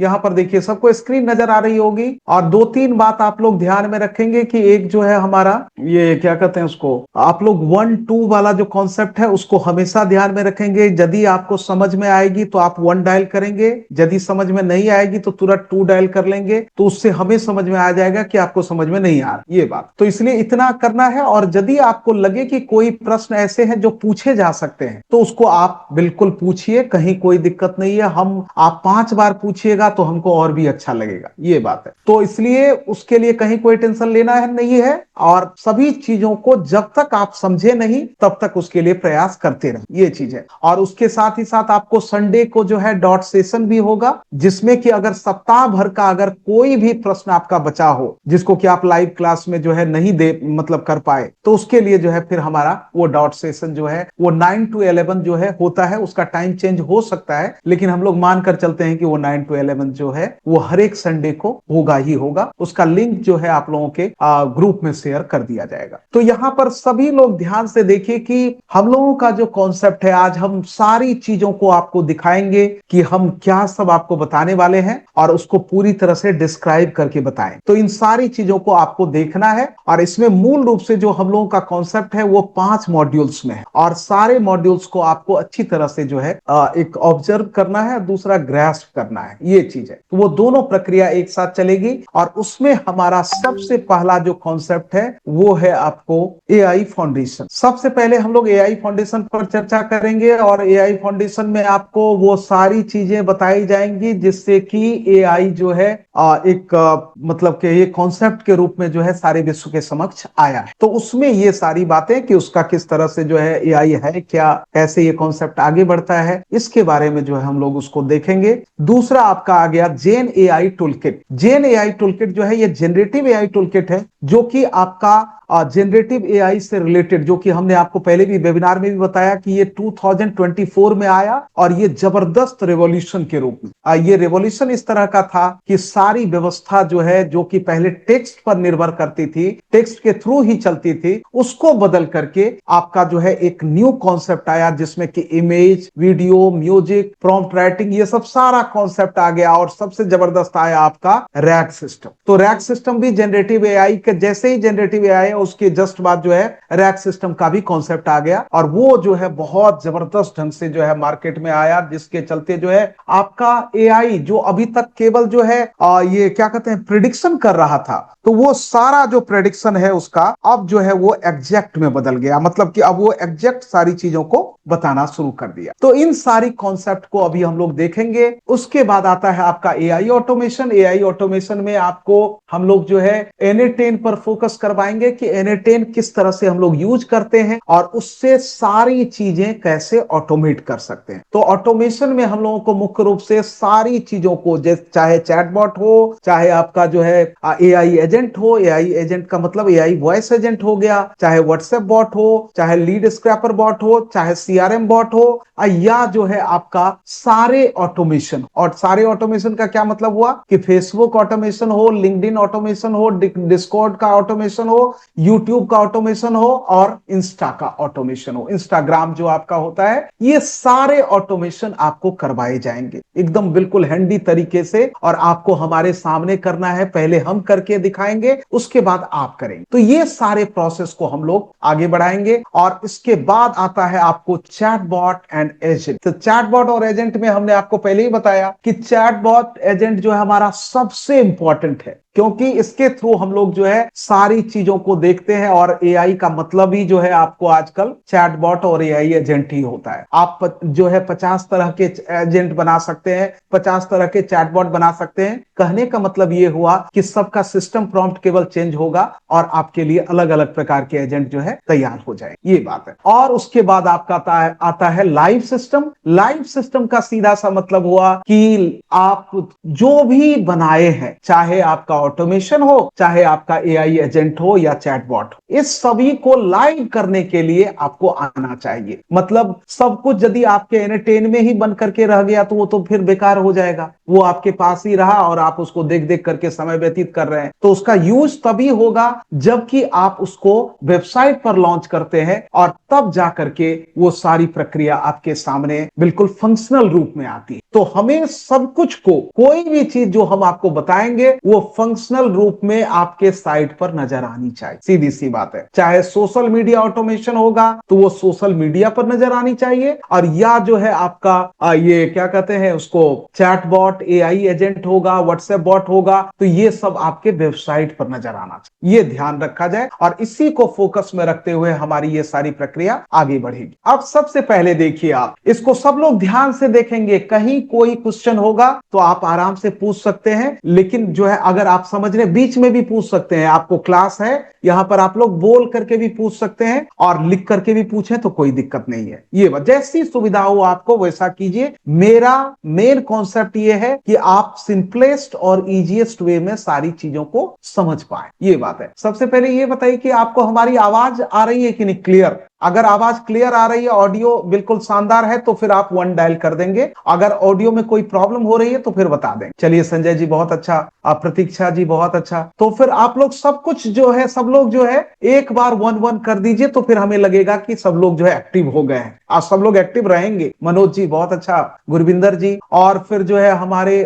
यहाँ पर देखिए सबको स्क्रीन नजर आ रही होगी। और दो तीन बात आप लोग ध्यान में रखेंगे कि एक जो है हमारा ये क्या कहते हैं उसको, आप लोग 1 2 वाला जो कॉन्सेप्ट है उसको हमेशा ध्यान में रखेंगे। यदि आपको समझ में आएगी तो आप 1 डायल करेंगे, यदि समझ में नहीं आएगी तो तुरंत 2 डायल कर लेंगे, तो उससे हमें समझ में आ जाएगा कि आपको समझ में नहीं आ रहा ये बात। तो इसलिए इतना करना है। और यदि आपको लगे कि कोई प्रश्न ऐसे हैं जो पूछे जा सकते हैं तो उसको आप बिल्कुल पूछिए, कहीं कोई दिक्कत नहीं है। हम आप 5 बार पूछिएगा तो हमको और भी अच्छा लगेगा ये बात है। तो इसलिए उसके लिए कहीं कोई टेंशन लेना है नहीं है। और सभी चीजों को जब तक आप समझे नहीं तब तक उसके लिए प्रयास करते रहे, ये चीज है। और उसके साथ ही साथ आपको संडे को जो है डॉट सेशन भी होगा, जिसमें कि अगर सप्ताह भर का अगर कोई भी प्रश्न आपका बचा हो जिसको कि आप लाइव क्लास में जो है नहीं दे मतलब कर पाए, तो उसके लिए जो है फिर हमारा वो डॉट सेशन जो है वो 9 to 11 जो है होता है। उसका टाइम चेंज हो सकता है, लेकिन हम लोग मानकर चलते हैं कि वो 9 to 11 जो है वो हर एक संडे को होगा ही होगा। उसका लिंक जो है आप लोगों के ग्रुप में शेयर कर दिया जाएगा। तो यहाँ पर सभी लोग ध्यान से देखिए कि हम लोगों का जो कॉन्सेप्ट है, आज हम सारी चीजों को आपको दिखाएंगे कि हम क्या सब आपको बताने वाले हैं और उसको पूरी तरह से डिस्क्राइब करके बताएं। तो इन सारी चीजों को आपको देखना है। और इसमें मूल रूप से जो हम लोगों का कॉन्सेप्ट है वो 5 मॉड्यूल्स में है, और सारे मॉड्यूल्स को आपको अच्छी तरह से जो है एक ऑब्जर्व करना है, दूसरा ग्रास्प करना है, ये चीज है। तो वो दोनों प्रक्रिया एक साथ चलेगी। और उसमें हमारा सबसे पहला जो कॉन्सेप्ट है वो है आपको एआई फाउंडेशन। सबसे पहले हम लोग एआई फाउंडेशन पर चर्चा करेंगे, और एआई फाउंडेशन में आपको वो सारी चीजें बताई जाएंगी जिससे कि एआई जो है एक मतलब कि ये कॉन्सेप्ट के रूप में जो है सारे विश्व के समक्ष आया है। तो उसमें ये सारी बातें कि उसका किस तरह से जो है एआई है क्या, कैसे ये कॉन्सेप्ट आगे बढ़ता है, इसके बारे में जो है हम लोग उसको देखेंगे। दूसरा आपका आ गया जेन एआई टूलकिट। जेन एआई टूलकिट जो है ये जनरेटिव एआई टूलकिट है, जो कि आपका जनरेटिव एआई से रिलेटेड, जो कि हमने आपको पहले भी वेबिनार में भी बताया कि ये 2024 में आया और ये जबरदस्त रेवोल्यूशन के रूप में। ये रेवोल्यूशन इस तरह का था कि सारी व्यवस्था जो है, जो कि पहले टेक्स्ट पर निर्भर करती थी, टेक्स्ट के थ्रू ही चलती थी, उसको बदल करके आपका जो है एक न्यू कॉन्सेप्ट आया, जिसमें कि image, video, music, prompt writing, ये सब सारा कॉन्सेप्ट आ गया। और सबसे जबरदस्त आया आपका रैग सिस्टम। तो रैग सिस्टम भी जनरेटिव एआई के जैसे ही जनरेटिव एआई उसके जस्ट बाद जो है रैग सिस्टम का भी कॉन्सेप्ट आ गया, और वो जो है बहुत जबरदस्त ढंग से जो है मार्केट में आया, जिसके चलते जो है आपका एआई जो अभी तक केवल जो है ये क्या कहते हैं प्रिडिक्शन कर रहा था, तो वो सारा जो प्रिडिक्शन है उसका अब जो है वो एग्जैक्ट में बदल गया। मतलब कि अब वो एग्जैक्ट सारी चीजों को बताना शुरू कर दिया। तो इन सारी कॉन्सेप्ट को अभी हम लोग देखेंगे। उसके बाद आता है आपका एआई ऑटोमेशन। एआई ऑटोमेशन में आपको हम लोग जो है Na10 पर फोकस करवाएंगे कि Na10 किस तरह से हम लोग यूज करते हैं और उससे सारी चीजें कैसे ऑटोमेट कर सकते हैं। तो ऑटोमेशन में हम लोगों को मुख्य रूप से सारी चीजों को, चाहे चैटबॉट हो, चाहे आपका जो है एआई एजेंट हो, एआई एजेंट का मतलब एआई वॉइस एजेंट हो गया, चाहे व्हाट्सएप बॉट हो, चाहे लीड स्क्रैपर बॉट हो, चाहे सीआरएम बॉट हो, या जो है आपका सारे ऑटोमेशन। और सारे ऑटोमेशन का क्या मतलब हुआ कि फेसबुक ऑटोमेशन हो, लिंक्डइन ऑटोमेशन हो, डिस्कॉर्ड का ऑटोमेशन हो, यूट्यूब का ऑटोमेशन हो, और इंस्टा का ऑटोमेशन हो, इंस्टाग्राम जो आपका होता है, ये सारे ऑटोमेशन आपको करवाए जाएंगे एकदम बिल्कुल हैंडी तरीके से। और आपको हमारे सामने करना है, पहले हम करके दिखाएंगे, उसके बाद आप करेंगे। तो ये सारे प्रोसेस को हम लोग आगे बढ़ाएंगे। और इसके बाद आता है आपको चैटबॉट एंड एजेंट। तो चैटबॉट और एजेंट में हमने आपको पहले ही बताया कि चैटबॉट एजेंट जो है हमारा सबसे इंपॉर्टेंट है, क्योंकि इसके थ्रू हम लोग जो है सारी चीजों को देखते हैं। और एआई का मतलब ही जो है आपको आजकल चैटबॉट और एआई एजेंट ही होता है। आप जो है 50 तरह के एजेंट बना सकते हैं, 50 तरह के चैटबॉट बना सकते हैं। कहने का मतलब ये हुआ कि सबका सिस्टम प्रॉम्प्ट केवल चेंज होगा और आपके लिए अलग अलग प्रकार के एजेंट जो है तैयार हो जाए, ये बात है। और उसके बाद आपका आता है लाइव सिस्टम। लाइव सिस्टम का सीधा सा मतलब हुआ कि आप जो भी बनाए हैं, चाहे आपका ऑटोमेशन हो, चाहे आपका एआई एजेंट हो या चैटबॉट हो, इस सभी को लाइव करने के लिए आपको आना चाहिए। मतलब सब कुछ यदि आपके Na10 में ही बन करके रह गया तो वो तो फिर बेकार हो जाएगा। वो आपके पास ही रहा और आप उसको देख देख करके समय व्यतीत कर रहे हैं। तो उसका यूज तभी होगा जबकि आप उसको वेबसाइट पर लॉन्च करते हैं, और तब जाकर के वो सारी प्रक्रिया आपके सामने बिल्कुल फंक्शनल रूप में आती है। तो हमें सब कुछ को, कोई भी चीज जो हम आपको बताएंगे वो फंक्शनल रूप में आपके साइट पर नजर आनी चाहिए। सीधी सी बात है। चाहे सोशल मीडिया ऑटोमेशन होगा तो वो सोशल मीडिया पर नजर आनी चाहिए, और या जो है आपका ये क्या कहते हैं उसको, चैट बॉट, एआई एजेंट होगा, व्हाट्सएप बॉट होगा, तो ये सब आपके वेबसाइट पर नजर आना चाहिए। ये ध्यान रखा जाए और इसी को फोकस में रखते हुए हमारी ये सारी प्रक्रिया आगे बढ़ेगी। अब सबसे पहले देखिए, आप इसको सब लोग ध्यान से देखेंगे, कहीं कोई क्वेश्चन होगा तो आप आराम से पूछ सकते हैं, लेकिन जो है अगर आप समझ रहे बीच में भी पूछ सकते हैं। आपको क्लास है, यहां पर आप लोग बोल करके भी पूछ सकते हैं और लिख करके भी पूछें तो कोई दिक्कत नहीं है। ये जैसी सुविधा हो आपको वैसा कीजिए। मेरा मेन कॉन्सेप्ट ये है कि आप सिंपलेस्ट और इजीएस्ट वे में सारी चीजों को समझ पाए, ये बात है। सबसे पहले ये बताइए कि आपको हमारी आवाज आ रही है कि नहीं क्लियर? अगर आवाज क्लियर आ रही है, ऑडियो बिल्कुल शानदार है, तो फिर आप 1 डायल कर देंगे। अगर ऑडियो में कोई प्रॉब्लम हो रही है तो फिर बता दें। चलिए संजय जी बहुत अच्छा, प्रतीक्षा जी बहुत अच्छा। तो फिर आप लोग सब कुछ जो है, सब लोग जो है एक बार 1-1 कर दीजिए, तो फिर हमें लगेगा कि सब लोग जो है एक्टिव हो गए हैं। आज सब लोग एक्टिव रहेंगे। मनोज जी बहुत अच्छा, गुरविंदर जी, और फिर जो है हमारे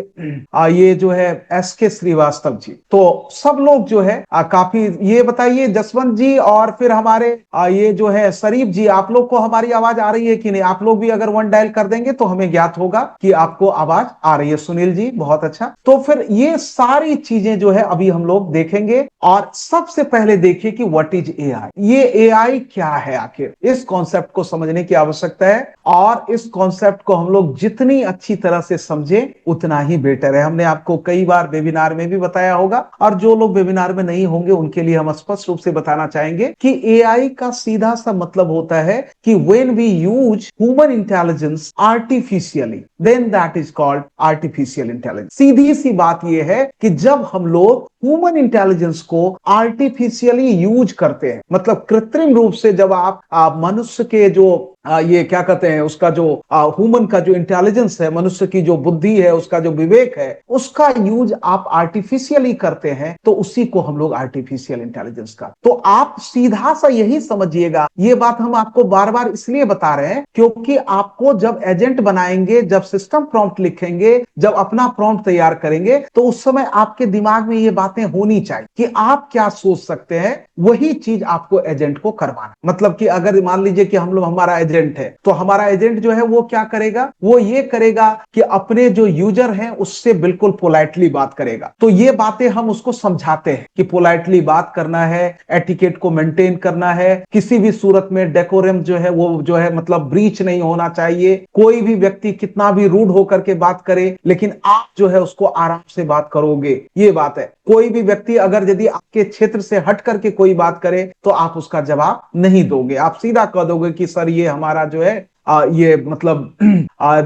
ये जो है एसके श्रीवास्तव जी, तो सब लोग जो है काफी। ये बताइए जसवंत जी और फिर हमारे ये जो है शरीफ जी, आप लोग को हमारी आवाज आ रही है कि नहीं? आप लोग भी अगर 1 डायल कर देंगे तो हमें ज्ञात होगा कि आपको आवाज आ रही है। सुनील जी बहुत अच्छा। तो फिर ये सारी चीजें जो है अभी हम लोग देखेंगे, और सबसे पहले देखिए कि व्हाट इज एआई। ये एआई क्या है आखिर, इस कॉन्सेप्ट को समझने की आवश्यकता है, और इस कॉन्सेप्ट को हम लोग जितनी अच्छी तरह से समझे उतना ही बेटर है। हमने आपको कई बार वेबिनार में भी बताया होगा, और जो लोग वेबिनार में नहीं होंगे उनके लिए हम स्पष्ट रूप से बताना चाहेंगे कि एआई का सीधा सा मतलब होता है कि when we use human intelligence artificially, then that is called artificial intelligence. सीधी सी बात यह है कि जब हम लोग ह्यूमन इंटेलिजेंस को आर्टिफिशियली यूज करते हैं, मतलब कृत्रिम रूप से, जब आप मनुष्य के जो ये क्या कहते हैं उसका जो ह्यूमन का जो इंटेलिजेंस है, मनुष्य की जो बुद्धि है, उसका जो विवेक है, उसका यूज आप आर्टिफिशियली करते हैं, तो उसी को हम लोग आर्टिफिशियल इंटेलिजेंस का। तो आप सीधा सा यही समझिएगा। ये बात हम आपको बार बार इसलिए बता रहे हैं क्योंकि आपको जब एजेंट बनाएंगे, जब सिस्टम प्रॉम्प्ट लिखेंगे, जब अपना प्रॉम्प्ट तैयार करेंगे, तो उस समय आपके दिमाग में ये बातें होनी चाहिए कि आप क्या सोच सकते हैं, वही चीज आपको एजेंट को करवाना। मतलब कि अगर मान लीजिए कि हम लोग, हमारा एजेंट है, तो हमारा एजेंट जो है वो क्या करेगा, वो ये करेगा कि अपने जो यूजर हैं उससे बिल्कुल पोलाइटली बात करेगा। तो ये बातें हम उसको समझाते हैं कि पोलाइटली बात करना है, एटिकेट को मेंटेन करना है, किसी भी सूरत में डेकोरम जो है वो जो है मतलब ब्रीच नहीं होना चाहिए। कोई भी व्यक्ति कितना भी रूड होकर के बात करे, लेकिन आप जो है उसको आराम से बात करोगे, ये बात है। कोई भी व्यक्ति अगर यदि आपके क्षेत्र से हट करके कोई बात करे तो आप उसका जवाब नहीं दोगे, आप सीधा कह दोगे कि सर ये हमारा जो है ये मतलब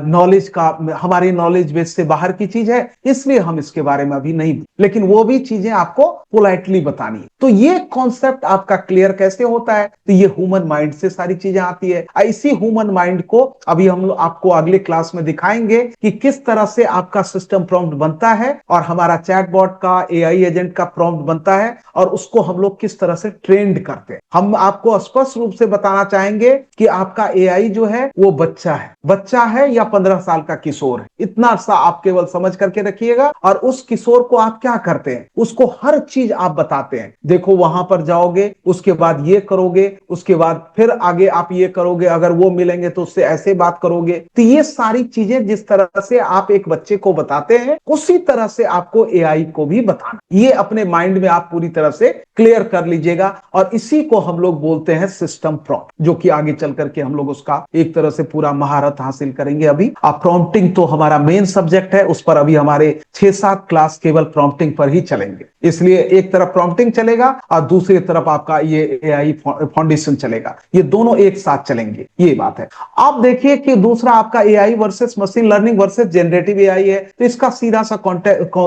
नॉलेज का, हमारी नॉलेज बेस से बाहर की चीज है, इसलिए हम इसके बारे में अभी नहीं, लेकिन वो भी चीजें आपको पोलाइटली बतानी है। तो ये कॉन्सेप्ट आपका क्लियर कैसे होता है? तो ये ह्यूमन माइंड से सारी चीजें आती है। इसी ह्यूमन माइंड को अभी हम आपको अगले क्लास में दिखाएंगे कि किस तरह से आपका सिस्टम प्रॉम्प्ट बनता है, और हमारा चैटबॉट का, एआई एजेंट का प्रॉम्प्ट बनता है, और उसको हम लोग किस तरह से ट्रेंड करते हैं। हम आपको स्पष्ट रूप से बताना चाहेंगे कि आपका एआई जो है वो बच्चा है या 15 साल का किशोर है, इतना सा आप केवल समझ करके रखिएगा। और उस किशोर को आप क्या करते हैं, उसको हर चीज आप बताते हैं। देखो वहां पर जाओगे, उसके बाद ये करोगे, उसके बाद फिर आगे आप ये करोगे, अगर वो मिलेंगे तो उससे ऐसे बात करोगे। तो ये सारी चीजें जिस तरह से आप एक बच्चे को बताते हैं, उसी तरह से आपको एआई को भी बताना। ये अपने माइंड में आप पूरी तरह से क्लियर कर लीजिएगा, और इसी को हम लोग बोलते हैं सिस्टम प्रॉम्प्ट, जो कि आगे चल करके हम लोग उसका एक तरह से पूरा महारत हासिल करेंगे। अभी प्रॉम्प्टिंग तो हमारा मेन सब्जेक्ट है, उस पर अभी हमारे 6-7 क्लास केवल प्रॉम्प्टिंग पर ही चलेंगे। इसलिए एक तरफ प्रॉम्प्टिंग चलेगा और दूसरी तरफ आपका ये एआई फाउंडेशन चलेगा, ये दोनों एक साथ चलेंगे, ये बात है। आप देखिए कि दूसरा आपका AI versus machine learning versus generative AI है। तो इसका सीधा सा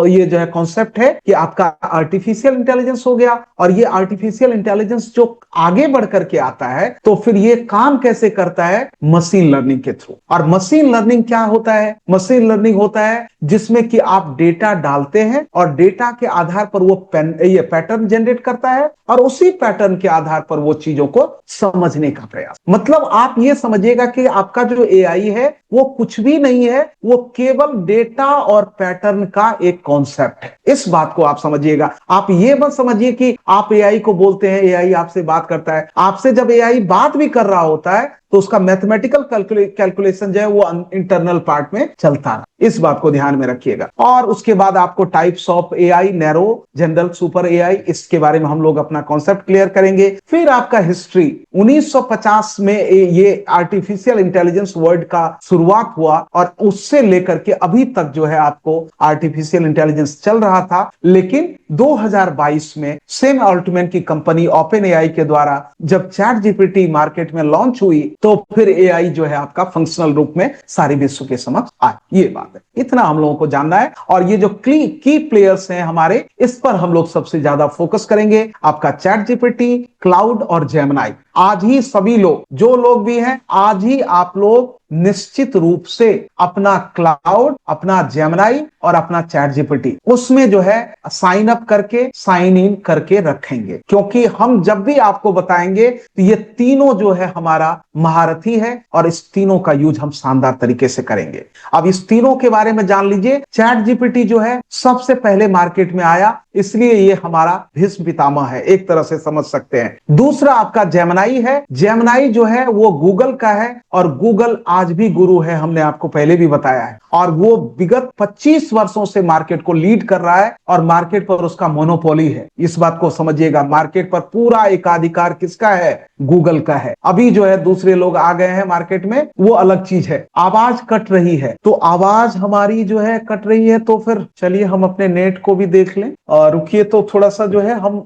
ये जो है कॉन्सेप्ट है कि आपका आर्टिफिशियल इंटेलिजेंस हो गया, और ये आर्टिफिशियल इंटेलिजेंस जो आगे बढ़ करके आता है, तो फिर ये काम कैसे करता है, मशीन लर्निंग के थ्रू। और मशीन लर्निंग क्या होता है? मशीन लर्निंग होता है जिसमें कि आप डेटा डालते हैं, और डेटा के आधार पर पर वो ये पैटर्न जनरेट करता है और उसी पैटर्न के आधार पर वो चीजों को समझने का प्रयास। मतलब आप ये समझिएगा कि आपका जो एआई है वो कुछ भी नहीं है, वो केवल डेटा और पैटर्न का एक कॉन्सेप्ट है। इस बात को आप समझिएगा। आप ये मत समझिए कि आप एआई को बोलते हैं, एआई आपसे बात करता है। आपसे जब एआई बात भी कर रहा होता है तो उसका मैथमेटिकल कैलकुलेशन जो है वो इंटरनल पार्ट में चलता है। इस बात को ध्यान में रखिएगा। और उसके बाद आपको types of AI, narrow, general, super AI, इसके बारे में हम लोग अपना कॉन्सेप्ट क्लियर करेंगे। फिर आपका हिस्ट्री, 1950 में ये आर्टिफिशियल इंटेलिजेंस वर्ड का शुरुआत हुआ और उससे लेकर के अभी तक जो है आपको आर्टिफिशियल इंटेलिजेंस चल रहा था। लेकिन 2022 में सैम ऑल्टमैन की कंपनी ओपन एआई के द्वारा जब चैट जीपीटी मार्केट में लॉन्च हुई तो फिर एआई जो है आपका फंक्शनल रूप में सारे विश्व के समक्ष आए। ये बात है, इतना हम लोगों को जानना है। और ये जो की प्लेयर्स हैं हमारे, इस पर हम लोग सबसे ज्यादा फोकस करेंगे। आपका चैट जीपीटी, क्लाउड और जेमिनी। आज ही सभी लोग, जो लोग भी हैं, आज ही आप लोग निश्चित रूप से अपना क्लाउड, अपना जेमिनी और अपना चैट जीपीटी उसमें जो है साइन अप करके, साइन इन करके रखेंगे। क्योंकि हम जब भी आपको बताएंगे तो ये तीनों जो है हमारा महारथी है और इस तीनों का यूज हम शानदार तरीके से करेंगे। अब इस तीनों के बारे में जान लीजिए। चैट जीपीटी जो है सबसे पहले मार्केट में आया, इसलिए ये हमारा भीष्म पितामह है, एक तरह से समझ सकते हैं। दूसरा आपका जेमिनी है। जेमिनी जो है वो गूगल का है और गूगल आज भी गुरु है, हमने आपको पहले भी बताया है। और वो विगत 25 वर्षों से मार्केट को लीड कर रहा है और मार्केट पर उसका मोनोपोली है। इस बात को समझिएगा। मार्केट पर पूरा एकाधिकार किसका है? गूगल का है। अभी जो है दूसरे लोग आ गए हैं मार्केट में, वो अलग चीज है। आवाज कट रही है, तो आवाज हमारी जो है कट रही है, तो फिर चलिए हम अपने नेट को भी देख लें। और रुकिए तो थोड़ा सा जो है हम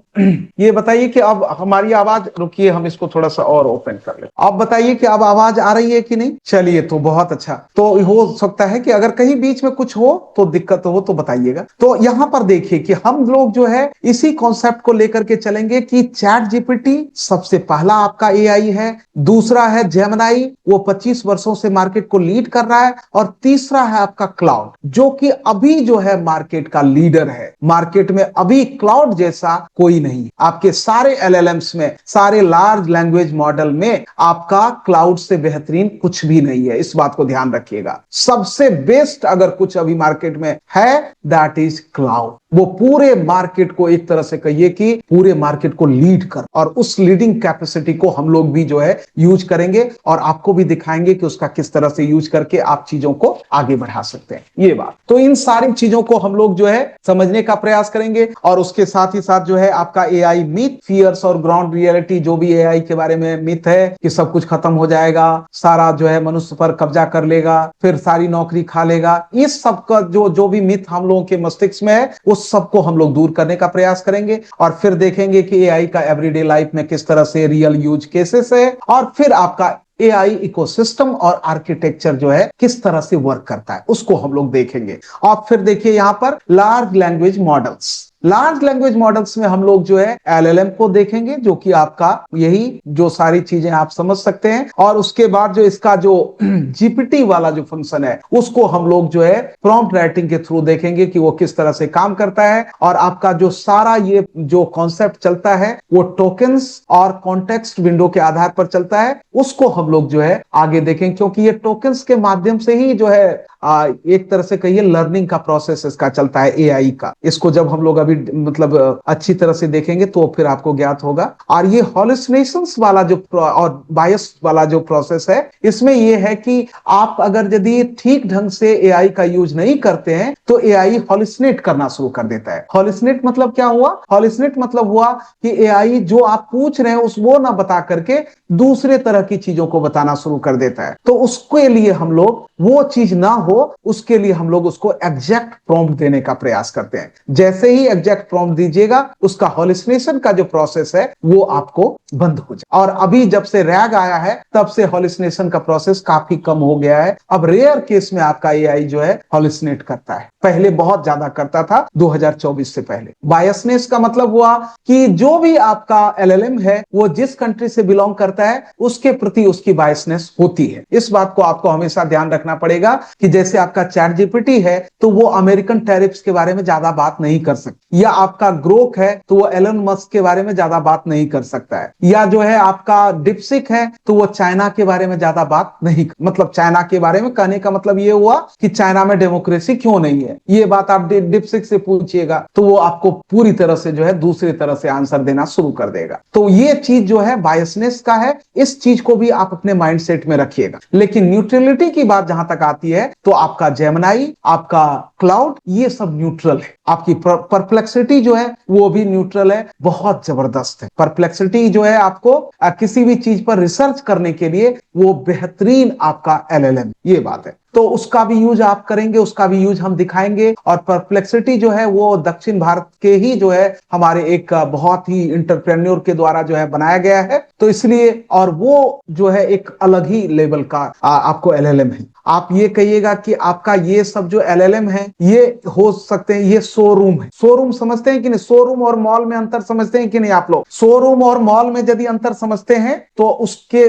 ये बताइए कि अब हमारी आवाज, रुकिए हम इसको थोड़ा सा और ओपन कर ले। आप बताइए कि अब आवाज आ रही है कि नहीं? चलिए, तो बहुत अच्छा। तो हो सकता है कि अगर कहीं बीच में कुछ हो तो दिक्कत हो तो बताइएगा। तो यहां पर देखिए कि हम लोग जो है इसी कॉन्सेप्ट को लेकर के चलेंगे कि चैट जीपीटी सबसे पहला आपका एआई है, दूसरा है जेमिनी, वो 25 वर्षों से मार्केट को लीड कर रहा है, और तीसरा है आपका क्लाउड, जो कि अभी जो है मार्केट का लीडर है। मार्केट में अभी क्लाउड जैसा कोई नहीं। आपके सारे एलएलएम्स में, सारे लार्ज लैंग्वेज मॉडल में आपका क्लाउड से बेहतरीन कुछ भी नहीं है। इस बात को ध्यान रखिएगा। सबसे बेस्ट अगर कुछ अभी मार्केट में है, दैट इज क्लाउड। वो पूरे मार्केट को, एक तरह से कहिए कि पूरे मार्केट को लीड कर, और उस लीडिंग कैपेसिटी को हम लोग भी जो है यूज करेंगे और आपको भी दिखाएंगे कि उसका किस तरह से यूज करके आप चीजों को आगे बढ़ा सकते हैं। ये बात, तो इन सारी चीजों को हम लोग जो है समझने का प्रयास करेंगे। और उसके साथ ही साथ जो है आपका एआई मिथ, फियर्स और ग्राउंड रियलिटी, जो भी एआई के बारे में मिथ है कि सब कुछ खत्म हो जाएगा, सारा जो है मनुष्य पर कब्जा कर लेगा, फिर सारी नौकरी खा लेगा, इस सब का जो भी मिथ हम लोगों के मस्तिष्क में है, उस सबको हम लोग दूर करने का प्रयास करेंगे। और फिर देखेंगे कि एआई का एवरीडे लाइफ में किस तरह से रियल यूज केसेस है, और फिर आपका एआई इकोसिस्टम और आर्किटेक्चर जो है किस तरह से वर्क करता है, उसको हम लोग देखेंगे। और फिर देखिए यहां पर large language models. Large language models में हम लोग जो है एलएलएम को देखेंगे, जो कि आपका यही जो सारी चीजें आप समझ सकते हैं। और उसके बाद जो इसका जो जीपीटी वाला जो फंक्शन है, उसको हम लोग जो है प्रॉम्प्ट राइटिंग के थ्रू देखेंगे कि वो किस तरह से काम करता है। और आपका जो सारा ये जो कॉन्सेप्ट चलता है वो टोकन्स और कॉन्टेक्स्ट विंडो के आधार पर चलता है, उसको हम लोग जो है आगे देखेंगे। क्योंकि ये टोकन्स के माध्यम से ही जो है एक तरह से कहिए लर्निंग का प्रोसेस इसका चलता है, एआई का। इसको जब हम लोग अभी मतलब अच्छी तरह से देखेंगे तो फिर आपको ज्ञात होगा। और ये हॉलुसिनेशंस वाला जो और बायस वाला जो प्रोसेस है, इसमें ये है कि आप अगर यदि ठीक ढंग से एआई का यूज नहीं करते हैं तो एआई हॉलुसिनेट करना शुरू कर देता है। हॉलुसिनेट मतलब क्या हुआ? हॉलुसिनेट मतलब हुआ कि एआई जो आप पूछ रहे हैं उस वो ना बता करके दूसरे तरह की चीजों को बताना शुरू कर देता है। तो उसके लिए हम लोग वो चीज ना हो, उसके लिए हम लोग उसको एग्जैक्ट प्रॉम्प्ट देने का प्रयास करते हैं। जैसे ही एग्जैक्ट प्रॉम्प्ट दीजिएगा, उसका हॉलुसिनेशन का जो प्रोसेस है वो आपको बंद हो जाए। और अभी जब से रैग आया है तब से हॉलुसिनेशन का प्रोसेस काफी कम हो गया है। अब रेयर केस में आपका एआई जो है हॉलुसिनेट करता है, पहले बहुत ज्यादा करता था 2024 से पहले। बायसनेस का मतलब हुआ कि जो भी आपका एलएलएम है वो जिस कंट्री से बिलोंग करता है उसके प्रति उसकी बायसनेस होती है। इस बात को आपको हमेशा ध्यान रखना पड़ेगा कि जैसे जैसे आपका चैट जीपीटी है तो वो अमेरिकन टैरिफ्स के बारे में ज्यादा बात नहीं कर सकता, या आपका ग्रोक है तो वो एलन मस्क के बारे में ज्यादा बात नहीं कर सकता है, या जो है आपका डिप्सिक है तो वो चाइना के बारे में ज्यादा बात नहीं, मतलब चाइना के बारे में कहने का मतलब ये हुआ कि चाइना में डेमोक्रेसी क्यों नहीं है, ये बात आप डिप्सिक से पूछिएगा तो वो आपको पूरी तरह से जो है दूसरी तरह से आंसर देना शुरू कर देगा। तो ये चीज जो है बायसनेस का है, इस चीज को भी आप अपने माइंडसेट में रखिएगा। लेकिन न्यूट्रलिटी की बात जहां तक आती है तो आपका जेमिनी, आपका क्लाउड, ये सब न्यूट्रल है। आपकी परप्लेक्सिटी जो है वो भी न्यूट्रल है, बहुत जबरदस्त है। परप्लेक्सिटी जो है आपको किसी भी चीज पर रिसर्च करने के लिए वो बेहतरीन आपका एलएलएम, ये बात है। तो उसका भी यूज आप करेंगे, उसका भी यूज हम दिखाएंगे। और परप्लेक्सिटी जो है वो दक्षिण भारत के ही जो है हमारे एक बहुत ही इंटरप्रेन्योर के द्वारा जो है बनाया गया है, तो इसलिए, और वो जो है एक अलग ही लेवल का आपको एलएलएम है। आप ये कहिएगा कि आपका ये सब जो एलएलएम है ये हो सकते हैं, ये शोरूम है। शोरूम समझते हैं कि नहीं? शोरूम और मॉल में अंतर समझते हैं कि नहीं आप लोग? शोरूम और मॉल में यदि अंतर समझते हैं तो उसके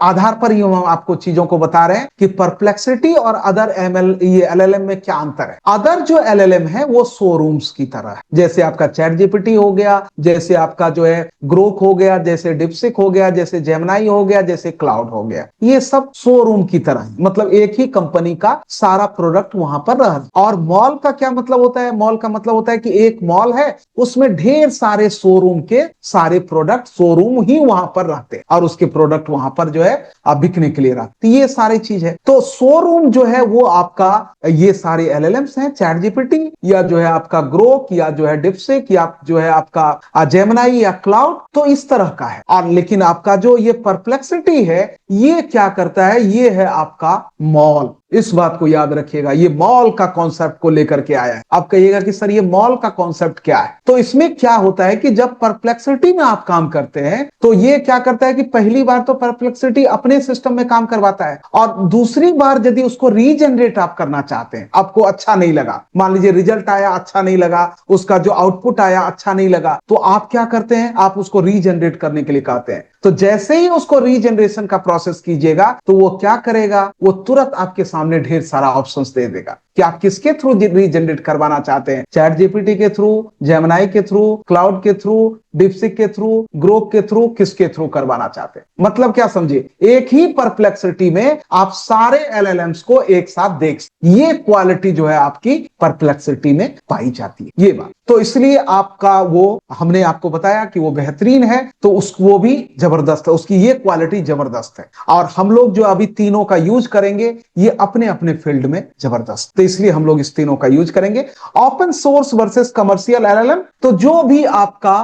आधार पर ही हम आपको चीजों को बता रहे हैं कि परप्लेक्सिटी और अदर ये एलएलएम में क्या अंतर है। अदर जो एलएलएम है वो शोरूम्स की तरह है, जैसे आपका चैट जीपीटी हो गया, जैसे आपका जो है ग्रोक हो गया, जैसे डिप्सिक हो गया, जैसे जेमिनी हो गया, जैसे क्लाउड हो गया, ये सब शोरूम की तरह है। मतलब एक ही कंपनी का सारा प्रोडक्ट वहां पर रह। और मॉल का क्या मतलब होता है? मॉल का मतलब होता है कि एक मॉल है, उसमें ढेर सारे शोरूम के सारे प्रोडक्ट, शोरूम ही वहां पर रहते हैं और उसके प्रोडक्ट वहां पर जो है बिकने के लिए रहते, ये सारी चीज है। तो शोरूम जो है वो आपका ये सारे एलएलएम्स हैं, चैट जीपीटी या जो है आपका ग्रोक या जो है डिप्सिक या जो है आपका जेमिनी या क्लाउड, तो इस तरह का है। और लेकिन आपका जो ये परप्लेक्सिटी है ये क्या करता है? ये है आपका मॉल। इस बात को याद रखिएगा, ये मॉल का कॉन्सेप्ट को लेकर के आया है। आप कहिएगा कि सर ये मॉल का कॉन्सेप्ट क्या है? तो इसमें क्या होता है कि जब परप्लेक्सिटी में आप काम करते हैं तो ये क्या करता है कि पहली बार तो परप्लेक्सिटी अपने सिस्टम में काम करवाता है, और दूसरी बार यदि उसको रीजनरेट आप करना चाहते हैं, आपको अच्छा नहीं लगा, मान लीजिए रिजल्ट आया अच्छा नहीं लगा, उसका जो आउटपुट आया अच्छा नहीं लगा, तो आप क्या करते हैं? आप उसको रीजनरेट करने के लिए कहते हैं। तो जैसे ही उसको रीजनरेशन का प्रोसेस कीजिएगा तो वो क्या करेगा? वो तुरंत आपके सामने ढेर सारा ऑप्शंस दे देगा कि आप किसके थ्रू रीजनरेट करवाना चाहते हैं, चैट जीपीटी के थ्रू, जेमिनी के थ्रू, क्लाउड के थ्रू, डिप्सिक के थ्रू, ग्रोक के थ्रू, किसके थ्रू करवाना चाहते हैं। मतलब क्या समझिए, एक ही परप्लेक्सिटी में आप सारे एलएलएम्स को एक साथ देख, ये क्वालिटी जो है आपकी परप्लेक्सिटी में पाई जाती है, ये बात। तो इसलिए आपका वो हमने आपको बताया कि वो बेहतरीन है, तो वो भी जबरदस्त है, उसकी ये क्वालिटी जबरदस्त है। और हम लोग जो अभी तीनों का यूज करेंगे ये अपने अपने फील्ड में जबरदस्त, तो इसलिए हम लोग इस तीनों का यूज करेंगे। Open source versus commercial LLM, तो जो भी आपका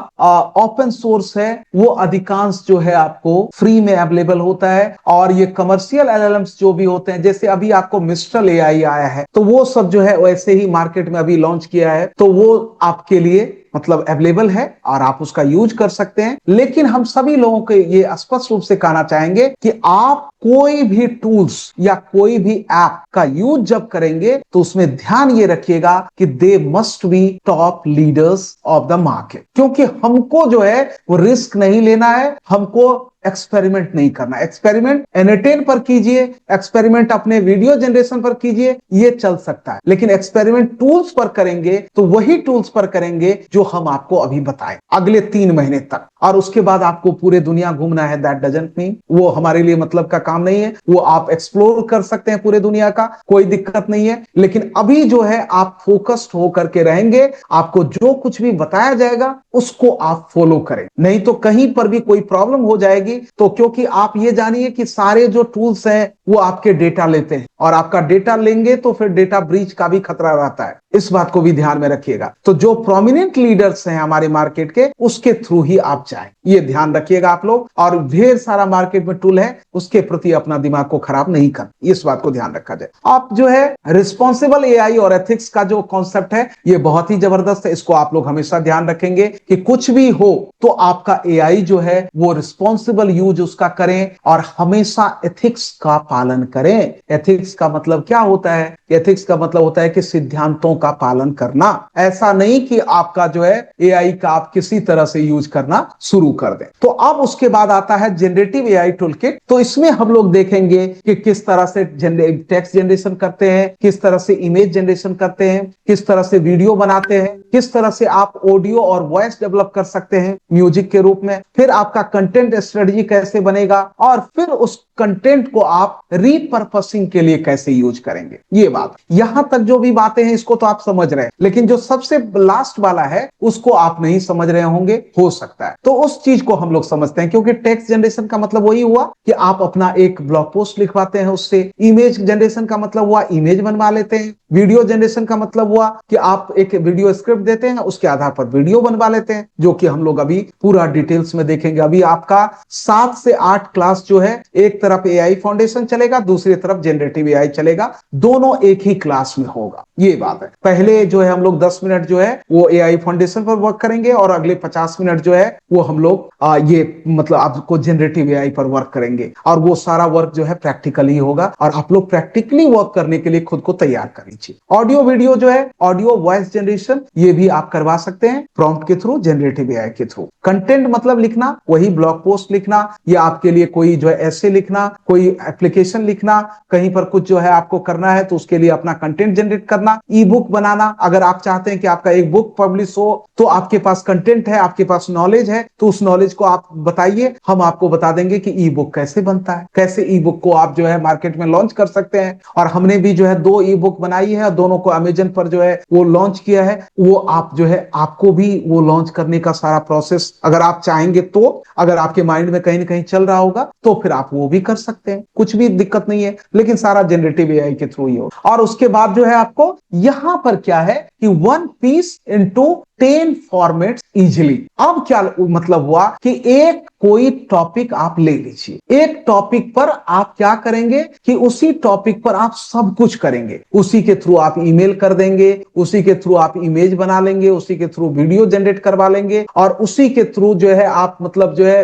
ओपन सोर्स है वो अधिकांश जो है आपको फ्री में अवेलेबल होता है, और ये कमर्शियल एलएलएम्स जो भी होते हैं, जैसे अभी आपको मिस्ट्रल एआई आया है, तो वो सब जो है वैसे ही मार्केट में अभी लॉन्च किया है, तो वो आपके लिए मतलब अवेलेबल है और आप उसका यूज कर सकते हैं। लेकिन हम सभी लोगों को ये स्पष्ट रूप से कहना चाहेंगे कि आप कोई भी टूल्स या कोई भी ऐप का यूज जब करेंगे तो उसमें ध्यान ये रखिएगा कि they must be top leaders of the market, क्योंकि हमको जो है वो रिस्क नहीं लेना है, हमको एक्सपेरिमेंट नहीं करना। एक्सपेरिमेंट एनएटेन पर कीजिए, एक्सपेरिमेंट अपने वीडियो जनरेशन पर कीजिए, ये चल सकता है, लेकिन एक्सपेरिमेंट टूल्स पर करेंगे तो वही टूल्स पर करेंगे जो हम आपको अभी बताएं अगले 3 महीने तक, और उसके बाद आपको पूरे दुनिया घूमना है, दैट डजंट मीन, वो हमारे लिए मतलब का काम नहीं है। वो आप एक्सप्लोर कर सकते हैं पूरे दुनिया का, कोई दिक्कत नहीं है, लेकिन अभी जो है आप फोकस्ड होकर के रहेंगे, आपको जो कुछ भी बताया जाएगा उसको आप फॉलो करें, नहीं तो कहीं पर भी कोई प्रॉब्लम हो जाएगी। तो क्योंकि आप ये जानिए कि सारे जो टूल्स हैं वो आपके डेटा लेते हैं, और आपका डेटा लेंगे तो फिर डेटा ब्रीच का भी खतरा रहता है, इस बात को भी ध्यान में रखिएगा। तो जो प्रोमिनेंट लीडर्स हैं हमारे मार्केट के, उसके थ्रू ही आप जाएं, ये ध्यान रखिएगा आप लोग। और ढेर सारा मार्केट में टूल है, उसके प्रति अपना दिमाग को खराब नहीं कर, इस बात को ध्यान रखा जाए। आप जो है रिस्पॉन्सिबल एआई और एथिक्स का जो कॉन्सेप्ट है ये बहुत ही जबरदस्त है, इसको आप लोग हमेशा ध्यान रखेंगे कि कुछ भी हो तो आपका एआई जो है वो रिस्पॉन्सिबल यूज उसका करें और हमेशा एथिक्स का पालन करें। एथिक्स एथिक्स का मतलब क्या होता है? एथिक्स का मतलब होता है कि सिद्धांतों का पालन करना। ऐसा नहीं कि आपका जो है एआई का आप किसी तरह से यूज करना शुरू कर दें। तो अब उसके बाद आता है जनरेटिव एआई टूल किट। तो इसमें हम लोग देखेंगे कि किस तरह से टेक्स्ट जनरेशन करते हैं, किस तरह से इमेज जनरेशन करते हैं, किस तरह से वीडियो बनाते हैं, किस तरह से आप ऑडियो और वॉइस डेवलप कर सकते हैं म्यूजिक के रूप में, फिर आपका कंटेंट स्ट्रेटजी कैसे बनेगा, और फिर उस कंटेंट को आप रीपर्पसिंग के लिए कैसे यूज करेंगे। ये बात, यहां तक जो भी बातें हैं इसको तो आप समझ रहे हैं, लेकिन जो सबसे लास्ट वाला है उसको आप नहीं समझ रहे होंगे, हो सकता है। तो उस चीज को हम लोग समझते हैं, क्योंकि टेक्स्ट जनरेशन का मतलब वही हुआ कि आप अपना एक ब्लॉग पोस्ट लिखवाते हैं उससे, इमेज जनरेशन का मतलब हुआ इमेज बनवा लेते हैं, वीडियो जनरेशन का मतलब हुआ कि आप एक वीडियो स्क्रिप्ट देते हैं, उसके आधार पर वीडियो बनवा लेते हैं, जो कि हम लोग अभी पूरा डिटेल्स में देखेंगे। अभी आपका 7 से 8 क्लास जो है, एक तरफ एआई फाउंडेशन चलेगा, दूसरी तरफ जनरेटिव एआई चलेगा, दोनों एक ही क्लास में होगा। ये बात है। पहले जो है हम लोग 10 मिनट जो है वो एआई फाउंडेशन पर वर्क करेंगे, और अगले 50 मिनट जो है वो हम लोग ये मतलब आपको जनरेटिव एआई पर वर्क करेंगे, और वो सारा वर्क जो है प्रैक्टिकली होगा, और आप लोग प्रैक्टिकली वर्क करने के लिए खुद को तैयार कर लीजिए। ऑडियो वीडियो जो है, ऑडियो वॉइस जनरेशन, ये भी आप करवा सकते हैं प्रॉम्प्ट के थ्रू, जनरेटिव एआई के थ्रू। कंटेंट मतलब लिखना, वही ब्लॉग पोस्ट लिखना, या आपके लिए कोई जो है ऐसे लिखना, कोई एप्लीकेशन लिखना, कहीं पर कुछ जो है आपको करना है तो उसके लिए अपना कंटेंट जनरेट करना, ई बुक बनाना। अगर आप चाहते हैं कि आपका एक बुक पब्लिश हो, तो आपके पास कंटेंट है, आपके पास नॉलेज है, तो उस नॉलेज को आप बताइए, हम आपको बता देंगे कि ई बुक कैसे बनता है, कैसे ई बुक को आप जो है मार्केट में लॉन्च कर सकते हैं। और हमने भी जो है 2 ई बुक बनाई है, दोनों को अमेजन पर जो है वो लॉन्च किया है। वो आप जो है, आपको भी वो लॉन्च करने का सारा प्रोसेस अगर आप चाहेंगे तो, अगर आपके माइंड में कहीं ना कहीं चल रहा होगा तो फिर आप वो भी कर सकते हैं, कुछ भी दिक्कत नहीं है, लेकिन सारा जनरेटिव एआई के थ्रू ही हो। और उसके बाद जो है आपको यहां पर क्या है कि 1 पीस इनटू 10 फॉर्मेट्स इजिली। अब क्या मतलब हुआ कि एक कोई टॉपिक आप ले लीजिए, एक टॉपिक पर आप क्या करेंगे कि उसी टॉपिक पर आप सब कुछ करेंगे, उसी के थ्रू आप ईमेल कर देंगे, उसी के थ्रू आप इमेज बना लेंगे, उसी के थ्रू वीडियो जनरेट करवा लेंगे, और उसी के थ्रू जो है आप मतलब जो है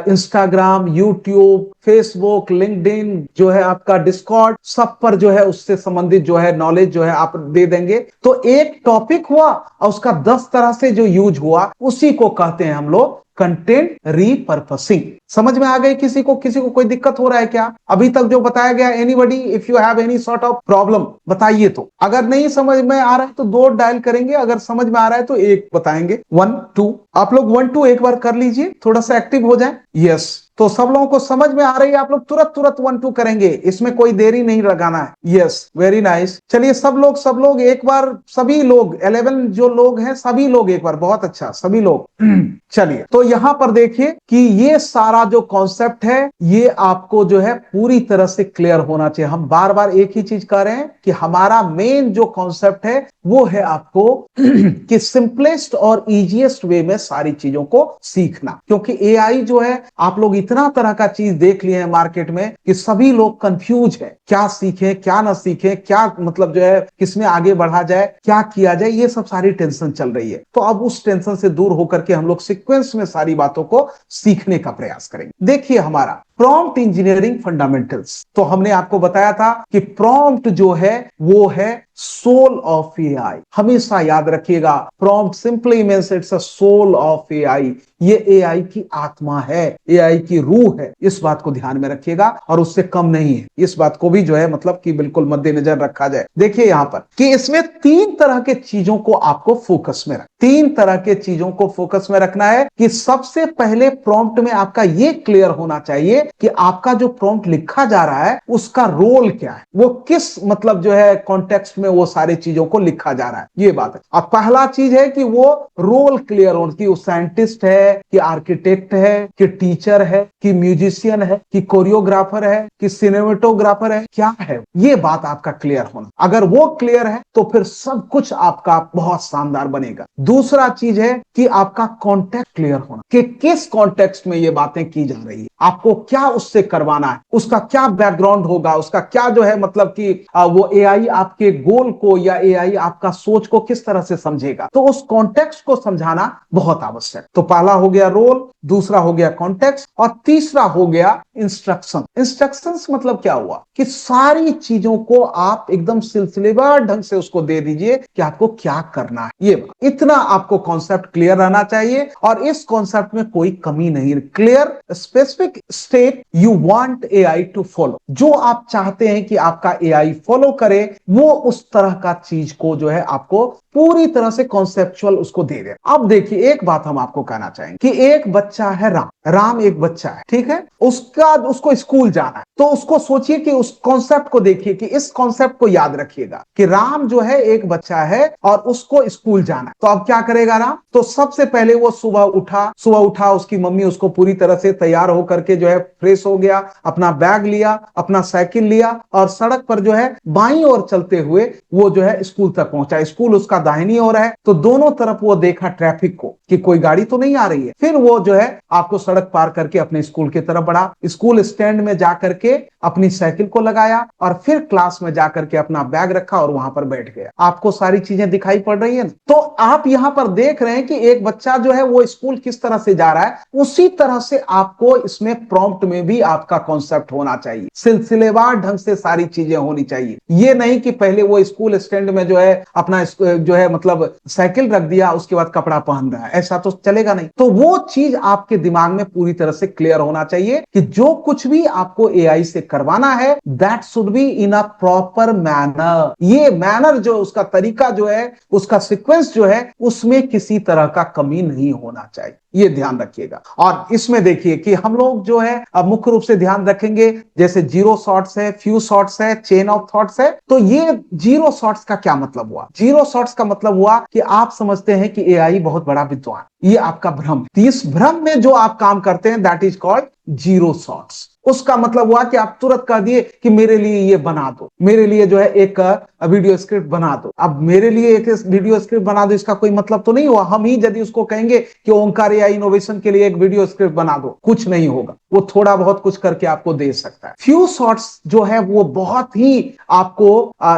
इंस्टाग्राम, यूट्यूब, फेसबुक, लिंक्डइन, जो है आपका डिस्कॉर्ड, सब पर जो है उससे संबंधित जो है नॉलेज जो है आप दे देंगे। तो एक टॉपिक हुआ और उसका 10 तरह से जो यूज हुआ, उसी को कहते हैं हम लोग कंटेंट रीपर्पसिंग। समझ में आ गई? किसी को कोई दिक्कत हो रहा है क्या अभी तक जो बताया गया? Anybody, if you have any sort of problem बताइए। तो अगर नहीं समझ में आ रहा है तो 2 डायल करेंगे, अगर समझ में आ रहा है तो 1 बताएंगे। 1 2 आप लोग 1 2 एक बार कर लीजिए, थोड़ा सा एक्टिव हो जाए। यस, तो सब लोगों को समझ में आ रही है? आप लोग तुरंत 1 2 करेंगे, इसमें कोई देरी नहीं लगाना है। Yes, very nice. चलिए सब लोग एक बार, सभी लोग 11 जो लोग हैं सभी लोग एक बार, बहुत अच्छा सभी लोग। चलिए, तो यहां पर देखिए कि ये सारा जो कॉन्सेप्ट है ये आपको जो है पूरी तरह से क्लियर होना चाहिए। हम बार बार एक ही चीज कह रहे हैं कि हमारा मेन जो कॉन्सेप्ट है वो है आपको कि सिंपलेस्ट और इजीएस्ट वे में सारी चीजों को सीखना, क्योंकि एआई जो है, आप लोग इतना तरह का चीज देख लिए हैं मार्केट में कि सभी लोग कंफ्यूज है, क्या सीखें क्या ना सीखें, क्या मतलब जो है किसमें आगे बढ़ा जाए, क्या किया जाए, ये सब सारी टेंशन चल रही है। तो अब उस टेंशन से दूर होकर के हम लोग सीक्वेंस में सारी बातों को सीखने का प्रयास करेंगे। देखिए हमारा प्रॉम्प्ट इंजीनियरिंग फंडामेंटल्स, तो हमने आपको बताया था कि प्रॉम्प्ट जो है वो है सोल ऑफ एआई। हमेशा याद रखिएगा, prompt simply means it's a soul of AI. ये एआई की आत्मा है, एआई की रूह है, इस बात को ध्यान में रखिएगा, और उससे कम नहीं है। इस बात को भी जो है मतलब कि बिल्कुल मद्देनजर रखा जाए। देखिए यहां पर कि इसमें 3 तरह के चीजों को आपको फोकस में 3 तरह के चीजों को फोकस में रखना है कि सबसे पहले प्रॉम्प्ट में आपका ये क्लियर होना चाहिए कि आपका जो प्रॉम्प्ट लिखा जा रहा है उसका रोल क्या है, वो किस मतलब जो है कॉन्टेक्स्ट में वो सारी चीजों को लिखा जा रहा है, ये बात है। अब पहला चीज है कि वो रोल क्लियर हो कि वो साइंटिस्ट है, कि आर्किटेक्ट है, कि टीचर है, कि म्यूजिशियन है, कि कोरियोग्राफर है, कि सिनेमेटोग्राफर है, क्या है, ये बात आपका क्लियर होना। अगर वो क्लियर है तो फिर सब कुछ आपका बहुत शानदार बनेगा। दूसरा चीज है कि आपका कॉन्टेक्स्ट क्लियर होना कि किस कॉन्टेक्स्ट में ये बातें की जा रही है। आपको क्या उससे करवाना है, उसका क्या बैकग्राउंड होगा, उसका क्या जो है मतलब कि वो एआई आपके गोल को या एआई आपका सोच को किस तरह से समझेगा। तो उस कॉन्टेक्स्ट को समझाना बहुत आवश्यक। तो पहला हो गया रोल, दूसरा हो गया कॉन्टेक्स्ट, और तीसरा हो गया इंस्ट्रक्शन। इंस्ट्रक्शंस मतलब क्या हुआ कि सारी चीजों को आप एकदम सिलसिलेवार ढंग से उसको दे दीजिए कि आपको क्या करना है। ये इतना आपको कॉन्सेप्ट क्लियर रहना चाहिए, और इस कॉन्सेप्ट में कोई कमी नहीं। Clear specific step you want AI to follow, जो आप चाहते हैं कि आपका एआई फॉलो करे, वो उस तरह का चीज को जो है आपको पूरी तरह से कॉन्सेप्चुअल उसको दे दे। अब देखिए, एक बात हम आपको कहना चाहेंगे कि एक बच्चा है राम, राम एक बच्चा है, ठीक है, उसको स्कूल जाना है। तो उसको सोचिए कि उस कॉन्सेप्ट को देखिए, कि इस कॉन्सेप्ट को याद रखिएगा कि राम जो है एक बच्चा है और उसको स्कूल जाना है। तो अब क्या करेगा राम? तो सबसे पहले वो सुबह उठा, उसकी मम्मी उसको पूरी तरह से तैयार होकर के जो है फ्रेश हो गया, अपना बैग लिया, अपना साइकिल लिया, और सड़क पर जो है बाईं ओर चलते हुए वो जो है स्कूल तक पहुंचा। स्कूल उसका दाहिनी ओर है, तो दोनों तरफ वो देखा ट्रैफिक को कि कोई गाड़ी तो नहीं आ रही है। फिर वो जो है आपको सड़क पार करके अपने स्कूल की तरफ बढ़ा, स्कूल स्टैंड में जाकर के अपनी साइकिल को लगाया, और फिर क्लास में जाकर के अपना बैग रखा और वहां पर बैठ गया। आपको सारी चीजें दिखाई पड़ रही है ना? तो आप यहां पर देख रहे हैं कि एक बच्चा जो है वो स्कूल किस तरह से जा रहा है, उसी तरह से आपको इसमें प्रॉम्प्ट में भी आपका कॉन्सेप्ट होना चाहिए, सिलसिलेवार ढंग से सारी चीजें होनी चाहिए। ये नहीं कि पहले वो स्कूल स्टैंड में जो है अपना जो है मतलब साइकिल रख दिया, उसके बाद कपड़ा पहन रहा है, ऐसा तो चलेगा नहीं। तो वो चीज आपके दिमाग में पूरी तरह से क्लियर होना चाहिए कि जो कुछ भी आपको एआई से करवाना है, that should be in a proper manner. ये मैनर जो उसका तरीका जो है, उसका सीक्वेंस जो है, उसमें किसी तरह का कमी नहीं होना चाहिए। ये ध्यान रखिएगा। और इसमें देखिए कि हम लोग जो है अब मुख्य रूप से ध्यान रखेंगे, जैसे जीरो शॉट्स है, फ्यू शॉट्स है, चेन ऑफ थॉट्स है। तो ये जीरो शॉट्स का क्या मतलब हुआ? जीरो शॉट्स का मतलब हुआ कि आप समझते हैं कि एआई बहुत बड़ा विद्वान, ये आपका भ्रम। इस भ्रम में जो आप काम करते हैं, that is called zero shots. उसका मतलब हुआ कि आप तुरंत कह दिए कि मेरे लिए ये बना दो, मेरे लिए जो है एक वीडियो स्क्रिप्ट बना दो। अब मेरे लिए एक वीडियो स्क्रिप्ट बना दो, इसका कोई मतलब तो नहीं हुआ। हम ही यदि उसको कहेंगे कि ओंकार एआई इनोवेशन के लिए एक वीडियो स्क्रिप्ट बना दो, कुछ नहीं होगा। वो थोड़ा बहुत कुछ करके आपको दे सकता है। फ्यू शॉट्स जो है वो बहुत ही आपको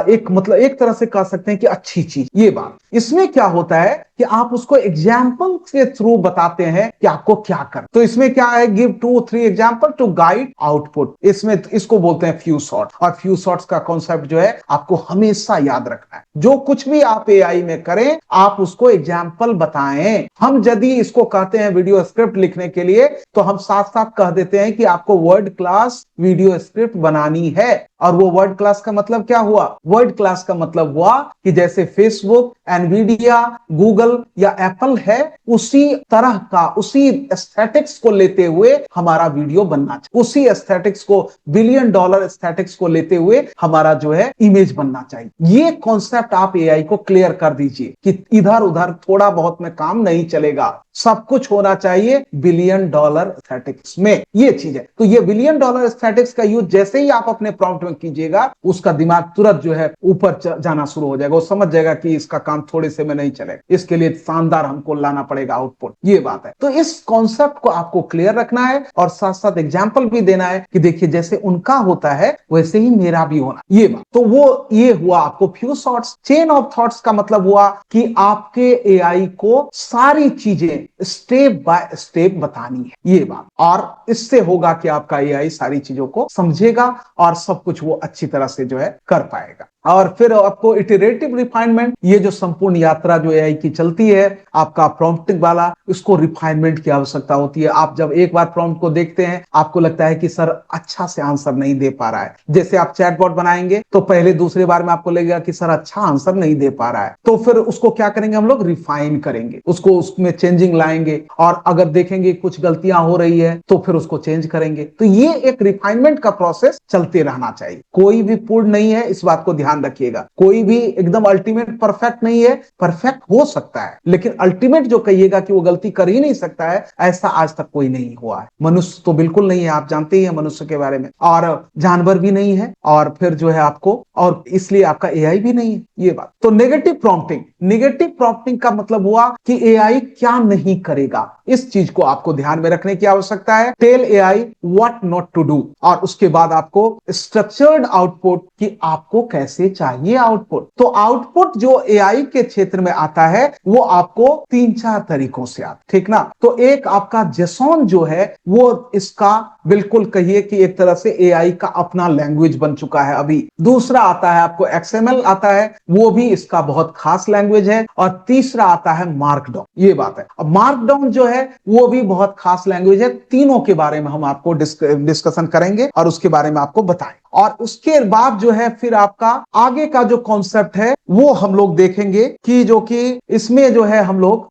एक मतलब एक तरह से कह सकते हैं कि अच्छी चीज। ये बात इसमें क्या होता है कि आप उसको एग्जाम्पल के थ्रू बताते हैं कि आपको क्या कर। तो इसमें क्या है, give 2-3 example to guide output. इसमें इसको बोलते हैं फ्यू शॉट। और फ्यू शॉट्स का कॉन्सेप्ट जो है आपको हमेशा याद रखना है। जो कुछ भी आप एआई में करें, आप उसको एग्जाम्पल बताएं। हम यदि इसको कहते हैं वीडियो स्क्रिप्ट लिखने के लिए, तो हम साथ साथ कह देते हैं कि आपको वर्ड क्लास वीडियो स्क्रिप्ट बनानी है। और वो वर्ड क्लास का मतलब क्या हुआ? वर्ड क्लास का मतलब हुआ कि जैसे फेसबुक, एनवीडिया, गूगल या एप्पल है, उसी तरह का, उसी एस्थेटिक्स को लेते हुए हमारा वीडियो बनना चाहिए। उसी एस्थेटिक्स को, $1 बिलियन एस्थेटिक्स को लेते हुए हमारा जो है इमेज बनना चाहिए। ये कॉन्सेप्ट आप एआई को क्लियर कर दीजिए कि इधर उधर थोड़ा बहुत में काम नहीं चलेगा, सब कुछ होना चाहिए $1 बिलियन एस्थेटिक्स में। ये चीज है। तो ये $1 बिलियन एस्थेटिक्स का यूज जैसे ही आप अपने प्रॉम्प्ट में कीजिएगा, उसका दिमाग तुरंत जो है ऊपर जाना शुरू हो जाएगा। वो समझ जाएगा कि इसका काम थोड़े से में नहीं चलेगा, इसके लिए शानदार हमको लाना पड़ेगा आउटपुट। ये बात है। तो इस कॉन्सेप्ट को आपको क्लियर रखना है, और साथ साथ एग्जाम्पल भी देना है कि देखिए जैसे उनका होता है वैसे ही मेरा भी होना। ये बात तो वो ये हुआ आपको few shots. Chain of thoughts का मतलब हुआ कि आपके एआई को सारी चीजें स्टेप बाय स्टेप बतानी है। ये बात, और इससे होगा कि आपका एआई सारी चीजों को समझेगा और सब कुछ वो अच्छी तरह से जो है कर पाएगा। और फिर आपको इटरेटिव रिफाइनमेंट, ये जो संपूर्ण यात्रा जो एआई की चलती है, आपका प्रॉम्प्टिंग वाला, इसको रिफाइनमेंट की आवश्यकता होती है। आप जब एक बार प्रॉम्प्ट को देखते हैं, आपको लगता है कि सर अच्छा से आंसर नहीं दे पा रहा है। जैसे आप चैटबॉट बनाएंगे तो पहले दूसरे बार में आपको लगेगा कि सर अच्छा आंसर नहीं दे पा रहा है, तो फिर उसको क्या करेंगे हम लोग? रिफाइन करेंगे, उसको उसमें चेंजिंग लाएंगे, और अगर देखेंगे कुछ गलतियां हो रही है तो फिर उसको चेंज करेंगे। तो ये एक रिफाइनमेंट का प्रोसेस चलते रहना चाहिए, कोई भी पूर्ण नहीं है, इस बात को ध्यान ध्यान रखिएगा, कोई भी एकदम अल्टीमेट परफेक्ट नहीं है, परफेक्ट हो सकता है, लेकिन अल्टीमेट जो कहिएगा कि वो गलती कर ही नहीं सकता है, ऐसा आज तक कोई नहीं हुआ है। मनुष्य तो बिल्कुल नहीं है, आप जानते ही हैं मनुष्य के बारे में, और जानवर भी नहीं है, और फिर जो है आपको, और इसलिए आपका एआई भी नहीं है, ये बात। तो नेगेटिव प्रॉम्प्टिंग, नेगेटिव प्रॉम्प्टिंग का मतलब हुआ कि एआई क्या नहीं करेगा, इस चीज को आपको ध्यान में रखने की आवश्यकता है। Tell AI what not to do, और उसके बाद आपको स्ट्रक्चर्ड आउटपुट कि आपको कैसे चाहिए आउटपुट। तो आउटपुट जो एआई के क्षेत्र में आता है वो आपको 3-4 तरीकों से आता, ठीक ना। तो एक आपका जेसॉन जो है वो इसका बिल्कुल कहिए कि एक तरह से एआई का अपना लैंग्वेज बन चुका है अभी। दूसरा आता है आपको एक्सएमएल आता है, वो भी इसका बहुत खास लैंग्वेज है। और तीसरा आता है मार्कडाउन, ये बात है। अब मार्कडाउन जो है वो भी बहुत खास लैंग्वेज है। तीनों के बारे में हम आपको डिस्कशन करेंगे और उसके बारे में आपको बताएं। और उसके बाद जो है फिर आपका आगे का जो कॉन्सेप्ट है वो हम लोग देखेंगे कि जो कि इसमें जो है हम लोग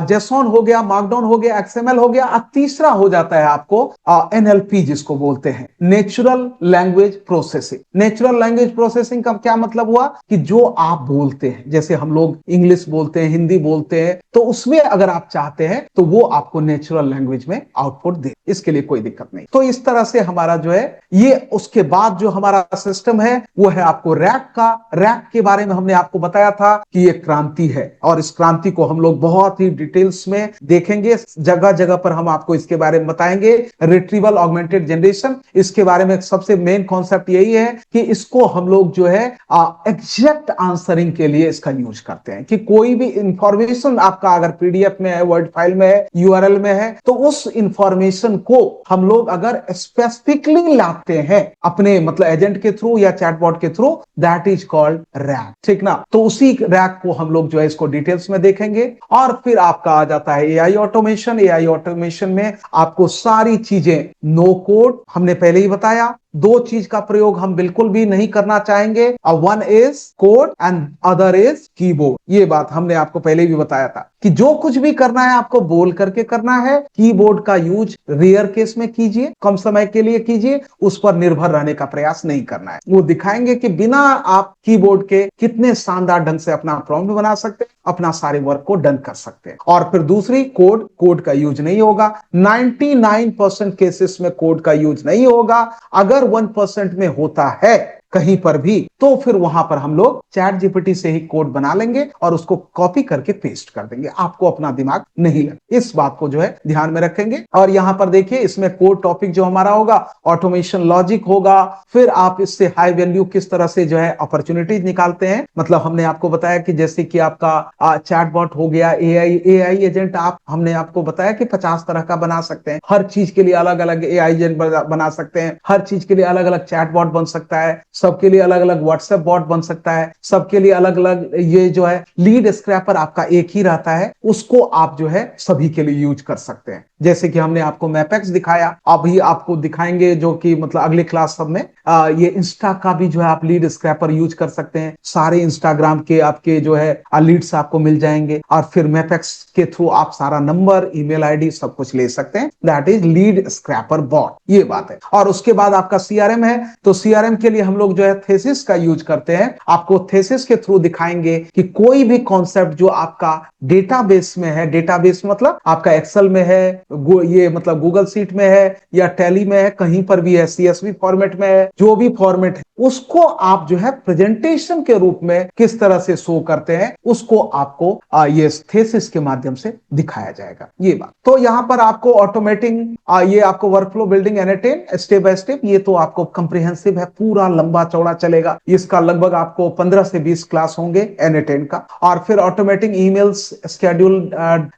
जेसॉन हो गया, मार्कडाउन हो गया, एक्सएमएल हो गया, और तीसरा हो जाता है आपको एनएलपी जिसको बोलते हैं, natural language processing. Natural language processing का क्या मतलब हुआ कि जो आप बोलते हैं, जैसे हम लोग इंग्लिश बोलते हैं, हिंदी बोलते हैं, तो उसमें अगर आप चाहते हैं तो वो आपको नेचुरल लैंग्वेज में आउटपुट दे, इसके लिए कोई दिक्कत नहीं। तो इस तरह से हमारा जो है ये, उसके बाद जो हमारा सिस्टम है वो है आपको रैक का। रैक के बारे में हमने आपको बताया था कि ये क्रांति है, और इस क्रांति को हम लोग बहुत ही डिटेल्स में देखेंगे, जगह जगह पर हम आपको इसके बारे में बताएंगे। रिट्रीवल ऑगमेंटेड जनरेशन, इसके बारे में सबसे मेन कॉन्सेप्ट यही है कि इसको हम लोग जो है एग्जैक्ट आंसरिंग के लिए इसका यूज करते हैं, कि कोई भी इंफॉर्मेशन आपका अगर पीडीएफ में है, वर्ड फाइल में है, यूआरएल में है, तो उस इंफॉर्मेशन को हम लोग अगर स्पेसिफिकली लाते हैं अपने मतलब एजेंट के थ्रू या चैटबॉट के through, that is called rack, ठीक ना। तो उसी रैक को हम लोग जो है इसको डिटेल्स में देखेंगे। और फिर आपका आ जाता है एआई ऑटोमेशन। एआई ऑटोमेशन में आपको सारी चीजें, नो कोड हमने पहले ही बताया, दो चीज का प्रयोग हम बिल्कुल भी नहीं करना चाहेंगे, one is code and other is keyboard. ये बात हमने आपको पहले भी बताया था कि जो कुछ भी करना है आपको बोल करके करना है। कीबोर्ड का यूज रेयर केस में कीजिए, कम समय के लिए कीजिए, उस पर निर्भर रहने का प्रयास नहीं करना है। वो दिखाएंगे कि बिना आप कीबोर्ड के कितने शानदार ढंग से अपना प्रॉम्प्ट बना सकते हैं, अपना सारे वर्क को डन कर सकते हैं। और फिर दूसरी, कोड का यूज नहीं होगा। 99% केसेस में कोड का यूज नहीं होगा। अगर 1% में होता है कहीं पर भी, तो फिर वहां पर हम लोग चैट जीपीटी से ही कोड बना लेंगे और उसको कॉपी करके पेस्ट कर देंगे, आपको अपना दिमाग नहीं लगे। इस बात को जो है ध्यान में रखेंगे। और यहां पर देखिए, इसमें कोड टॉपिक जो हमारा होगा, ऑटोमेशन लॉजिक होगा। फिर आप इससे हाई वैल्यू किस तरह से जो है अपॉर्चुनिटीज निकालते हैं। मतलब हमने आपको बताया कि जैसे कि आपका चैटबॉट हो गया, एआई एजेंट, हमने आपको बताया कि 50 तरह का बना सकते हैं। हर चीज के लिए अलग अलग एआई एजेंट बना सकते हैं, हर चीज के लिए अलग अलग चैटबॉट बन सकता है, सबके लिए अलग अलग व्हाट्सएप बॉट बन सकता है, सबके लिए अलग अलग ये जो है लीड स्क्रैपर आपका एक ही रहता है, उसको आप जो है सभी के लिए यूज कर सकते हैं। जैसे कि हमने आपको मैपेक्स दिखाया, अभी आपको दिखाएंगे जो कि मतलब अगले क्लास सब में ये इंस्टा का भी जो है आप लीड स्क्रैपर यूज कर सकते हैं। सारे इंस्टाग्राम के आपके जो है लीड्स आपको मिल जाएंगे, और फिर मैपेक्स के थ्रू आप सारा नंबर, ईमेल आईडी सब कुछ ले सकते हैं। That is lead scraper bot, ये बात है। और उसके बाद आपका सीआरएम है, तो सीआरएम के लिए हम लोग जो है थेसिस का यूज करते हैं। आपको थेसिस के थ्रू दिखाएंगे कि कोई भी कॉन्सेप्ट जो आपका डेटाबेस में है, डेटाबेस मतलब आपका एक्सेल में है, ये मतलब गूगल सीट में है या टैली में है, कहीं पर भी है, सीएसवी फॉर्मेट में है, जो भी फॉर्मेट है, उसको आप जो है प्रेजेंटेशन के रूप में किस तरह से शो करते हैं, उसको आपको ये थेसिस के माध्यम से दिखाया जाएगा, ये बात। तो यहां पर आपको ऑटोमेटिंग, ये आपको workflow building an step by step, ये तो आपको कंप्रिहेंसिव है, पूरा लंबा चौड़ा चलेगा। इसका लगभग आपको 15 से 20 क्लास होंगे एन का। और फिर automating emails, schedules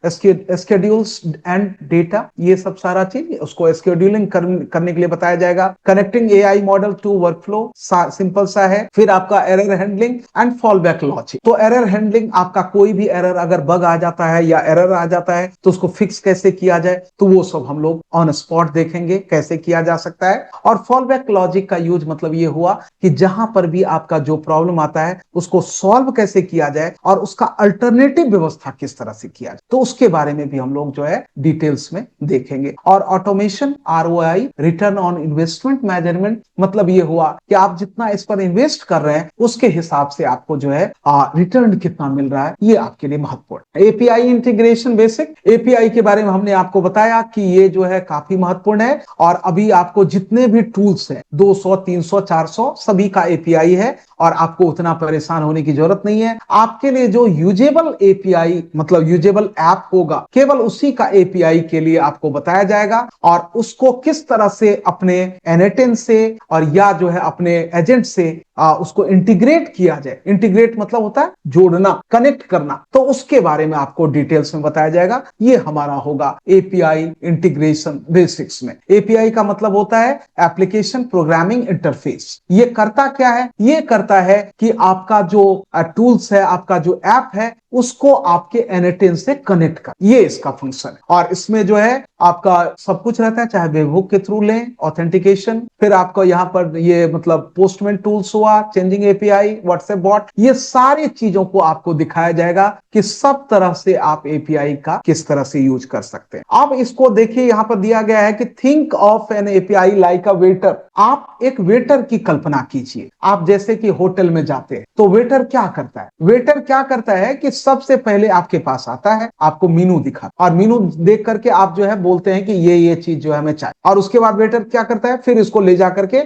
and data, ये सब सारा चीज उसको स्केड्यूलिंग करने के लिए बताया जाएगा। Connecting AI model to workflow, simple सा है। फिर आपका error handling and fall back logic. तो एरर हैंडलिंग, आपका कोई भी एरर अगर बग आ जाता है या एरर आ जाता है तो उसको फिक्स कैसे किया जाए, तो वो सब हम लोग ऑन स्पॉट देखेंगे कैसे किया जा सकता है। और फॉल बैक लॉजिक का यूज मतलब ये हुआ कि जहां पर भी आपका जो प्रॉब्लम आता है उसको सॉल्व कैसे किया जाए और उसका अल्टरनेटिव व्यवस्था किस तरह से किया जाए, तो उसके बारे में भी हम लोग जो है डिटेल्स में देखेंगे। और automation, ROI, return on investment measurement, मतलब ये हुआ कि आप जितना इस पर इन्वेस्ट कर रहे हैं उसके हिसाब से आपको जो है रिटर्न कितना मिल रहा है, ये आपके लिए महत्वपूर्ण। एपीआई इंटीग्रेशन बेसिक, एपीआई के बारे में हमने आपको बताया कि ये जो है काफी महत्वपूर्ण है, और अभी आपको जितने भी टूल्स हैं 200, 300, 400 सभी का एपीआई है, और आपको उतना परेशान होने की जरूरत नहीं है। आपके लिए जो यूजेबल एपीआई मतलब यूजेबल ऐप होगा, केवल उसी का एपीआई के लिए आपको बताया जाएगा, और उसको किस तरह से अपने एनएटन से और या जो है अपने एजेंट से उसको इंटीग्रेट किया जाए। इंटीग्रेट मतलब होता है जोड़ना, कनेक्ट करना, तो उसके बारे में आपको डिटेल्स में बताया जाएगा। ये हमारा होगा एपीआई इंटीग्रेशन बेसिक्स में। एपीआई का मतलब होता है एप्लीकेशन प्रोग्रामिंग इंटरफेस। ये करता क्या है? ये करता है कि आपका जो टूल्स है, आपका जो ऐप है, उसको आपके एनएटन से कनेक्ट कर, ये इसका फंक्शन है। और इसमें जो है आपका सब कुछ रहता है, चाहे वेबहुक के थ्रू लें ऑथेंटिकेशन, फिर आपको यहाँ पर ये मतलब पोस्टमैन टूल्स हुआ, चेंजिंग एपीआई, व्हाट्सएप बॉट, ये सारी चीजों को आपको दिखाया जाएगा कि सब तरह से आप एपीआई का किस तरह से यूज कर सकते हैं। अब इसको देखिए, यहाँ पर दिया गया है कि think of N API like a waiter. आप एक वेटर की कल्पना कीजिए। आप जैसे कि होटल में जाते हैं तो वेटर क्या करता है? वेटर क्या करता है कि सबसे पहले आपके पास आता है, आपको मेनू दिखा, और मेनू देख करके आप जो है बोलते हैं कि ये चीज जो है हमें चाहिए, और उसके बाद वेटर क्या करता है, फिर इसको ले जा करके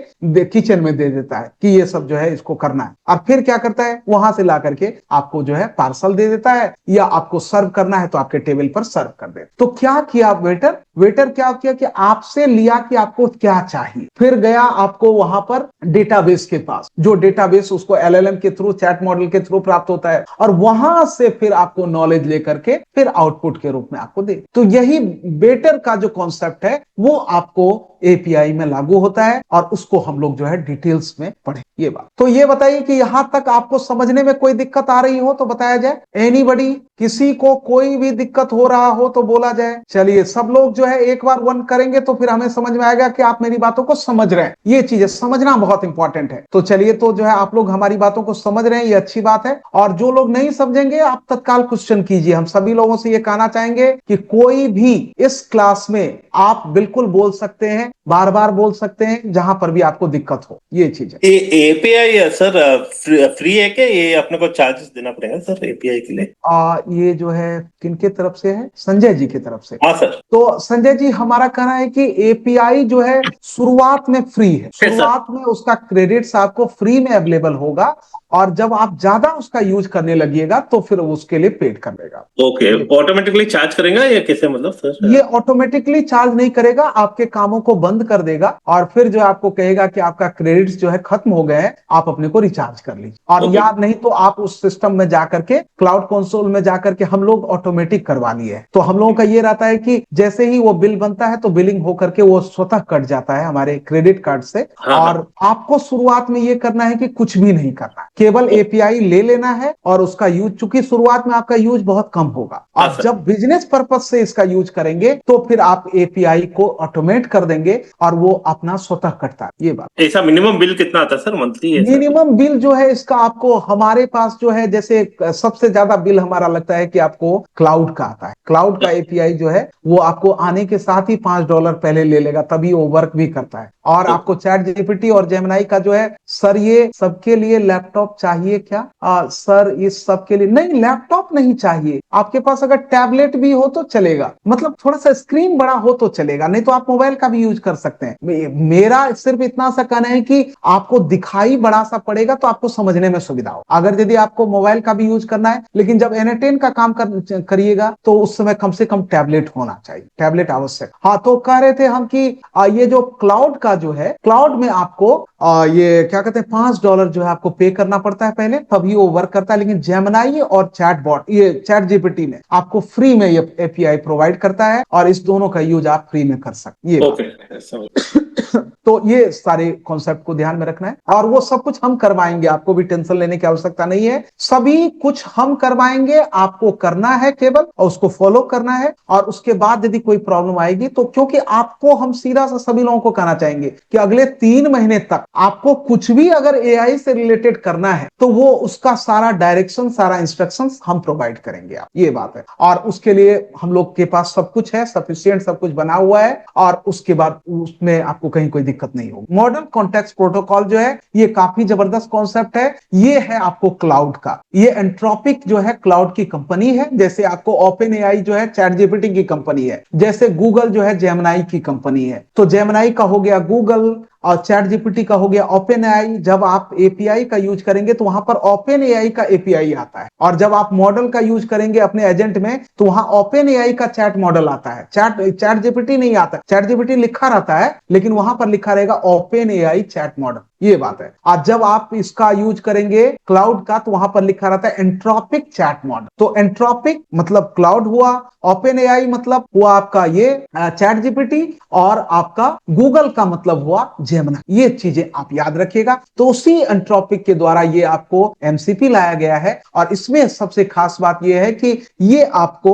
किचन में दे देता है कि ये सब जो है इसको करना है, और फिर क्या करता है, वहां से ला करके आपको जो है पार्सल दे देता है, या आपको सर्व करना है तो आपके टेबल पर सर्व कर दे। तो क्या किया वेटर? वेटर क्या किया कि आपसे लिया कि आपको क्या चाहिए, फिर गया आपको वहां पर डेटाबेस के पास, जो डेटाबेस उसको एलएलएम के थ्रू, चैट मॉडल के थ्रू प्राप्त होता है, और वहां से फिर आपको नॉलेज लेकर के फिर आउटपुट के रूप में आपको दे। तो यही वेटर का जो कॉन्सेप्ट है वो आपको एपीआई में लागू होता है, और उसको हम लोग जो है डिटेल्स में पढ़े ये बात। तो ये बताइए कि यहां तक आपको समझने में कोई दिक्कत आ रही हो तो बताया जाए। एनीबडी, किसी को कोई भी दिक्कत हो रहा हो तो बोला जाए। चलिए, सब लोग जो है एक बार वन करेंगे तो फिर हमें समझ में आएगा कि आप मेरी बातों को समझ रहे हैं। ये चीजें समझना बहुत इंपॉर्टेंट है। तो चलिए, तो जो है आप लोग हमारी बातों को समझ रहे हैं, ये अच्छी बात है। और जो लोग नहीं समझेंगे आप तत्काल क्वेश्चन कीजिए। हम सभी लोगों से ये कहना चाहेंगे कि कोई भी इस क्लास में आप बिल्कुल बोल सकते हैं, बार बार बोल सकते हैं, जहां पर भी आपको दिक्कत हो। ये चीज है। एपीआई सर फ्री है क्या? ये अपने को चार्जेस देना पड़ेगा सर एपीआई के लिए? ये जो है किनके तरफ से है? संजय जी की तरफ से। हाँ सर। तो संजय जी, हमारा कहना है कि एपीआई जो है शुरुआत में फ्री है। है सर। शुरुआत में उसका क्रेडिट्स आपको फ्री में अवेलेबल होगा, और जब आप ज्यादा उसका यूज करने लगिएगा तो फिर उसके लिए पेड कर देगा। ओके, ऑटोमेटिकली चार्ज करेगा या कैसे, मतलब सर? ये ऑटोमेटिकली चार्ज नहीं करेगा, आपके कामों को बंद कर देगा, और फिर जो आपको कहेगा कि आपका क्रेडिट्स जो है खत्म हो गए हैं, आप अपने को रिचार्ज कर लीजिए। और ओके। याद नहीं तो आप उस सिस्टम में जाकर के, क्लाउड कंसोल में जाकर के हम लोग ऑटोमेटिक करवा लिए है। तो हम लोगों का ये रहता है कि जैसे ही वो बिल बनता है तो बिलिंग होकर के वो स्वतः कट जाता है हमारे क्रेडिट कार्ड से। हाँ हाँ। और आपको शुरुआत में ये करना है कि कुछ भी नहीं करना, केवल एपीआई ले लेना है और उसका यूज, चूंकि शुरुआत में आपका यूज बहुत कम होगा, हाँ और सर। जब बिजनेस पर्पज से इसका यूज करेंगे तो फिर आप एपीआई को ऑटोमेट कर देंगे और वो अपना स्वतः कटता है। ये बात। ऐसा मिनिमम बिल कितना आता है सर, मंथली? ऐसा मिनिमम बिल जो है इसका आपको, हमारे पास जो है, जैसे सबसे ज्यादा बिल हमारा लगता है कि आपको क्लाउड का आता है। क्लाउड का एपीआई जो है वो आपको आने के साथ ही $5 पहले ले लेगा, तभी वो वर्क भी करता है। और आपको चैट जीपीटी और जेमिनाई का जो है, सर ये सबके लिए लैपटॉप चाहिए क्या? सर इस सबके लिए नहीं, लैपटॉप नहीं चाहिए। आपके पास अगर टैबलेट भी हो तो चलेगा, मतलब थोड़ा सा स्क्रीन बड़ा हो तो चलेगा, नहीं तो आप मोबाइल का भी यूज कर सकते हैं। मेरा सिर्फ इतना सा कहना है कि आपको दिखाई बड़ा सा पड़ेगा तो आपको समझने में सुविधा हो। अगर यदि आपको मोबाइल का भी यूज करना है, लेकिन जब एनएटेन का काम करिएगा तो उस समय कम से कम टैबलेट होना चाहिए, टैबलेट आवश्यक। हाँ, तो कह रहे थे हम कि ये जो क्लाउड का जो है, क्लाउड में आपको ये क्या कहते हैं, $5 जो है आपको पे करना पड़ता है पहले, तभी वो वर्क करता है। लेकिन जेमिनाई और चैट बॉट, ये चैट जीपीटी में आपको फ्री में ये एपीआई प्रोवाइड करता है, और इस दोनों का यूज आप फ्री में कर सकते। ये ओके। तो ये सारे कॉन्सेप्ट को ध्यान में रखना है, और वो सब कुछ हम करवाएंगे, आपको भी टेंशन लेने की आवश्यकता नहीं है, सभी कुछ हम करवाएंगे, आपको करना है केवल और उसको फॉलो करना है। और उसके बाद यदि कोई प्रॉब्लम आएगी तो, क्योंकि आपको हम सीधा सा सभी लोगों को कहना चाहेंगे कि अगले 3 महीने तक आपको कुछ भी अगर एआई से रिलेटेड करना है तो वो उसका सारा डायरेक्शन, सारा इंस्ट्रक्शंस हम प्रोवाइड करेंगे, आप ये बात है। और उसके लिए हम लोग के पास सब कुछ है, सफिशिएंट सब कुछ बना हुआ है, और उसके बाद उसमें आपको कहीं कोई दिक्कत नहीं होगी। मॉडर्न कॉन्टेक्स्ट प्रोटोकॉल जो है ये काफी जबरदस्त कॉन्सेप्ट है। ये है आपको क्लाउड का, ये एंट्रोपिक जो है क्लाउड की कंपनी है, जैसे आपको ओपन एआई जो है चैट जीपीटी की कंपनी है, जैसे गूगल जो है जेमिनाई की कंपनी है। तो जेमिनाई का हो गया गूगल और चैट जीपीटी का हो गया ओपन एआई। जब आप एपीआई का यूज करेंगे तो वहां पर ओपन एआई का एपीआई आता है, और जब आप मॉडल का यूज करेंगे अपने एजेंट में तो वहां ओपन एआई का चैट मॉडल आता है, चैट जीपीटी नहीं आता। चैट जीपीटी लिखा रहता है लेकिन वहां पर लिखा रहेगा ओपन एआई चैट मॉडल, ये बात है। और जब आप इसका यूज करेंगे क्लाउड का तो वहां पर लिखा रहता है एंट्रोपिक चैट मॉडल। तो एंट्रोपिक मतलब क्लाउड हुआ, ओपन एआई मतलब हुआ आपका ये चैट जीपीटी, और आपका गूगल का मतलब हुआ जेमिनी। ये चीजें आप याद रखिएगा। तो उसी एंट्रोपिक के द्वारा ये आपको एमसीपी लाया गया है, और इसमें सबसे खास बात यह है कि ये आपको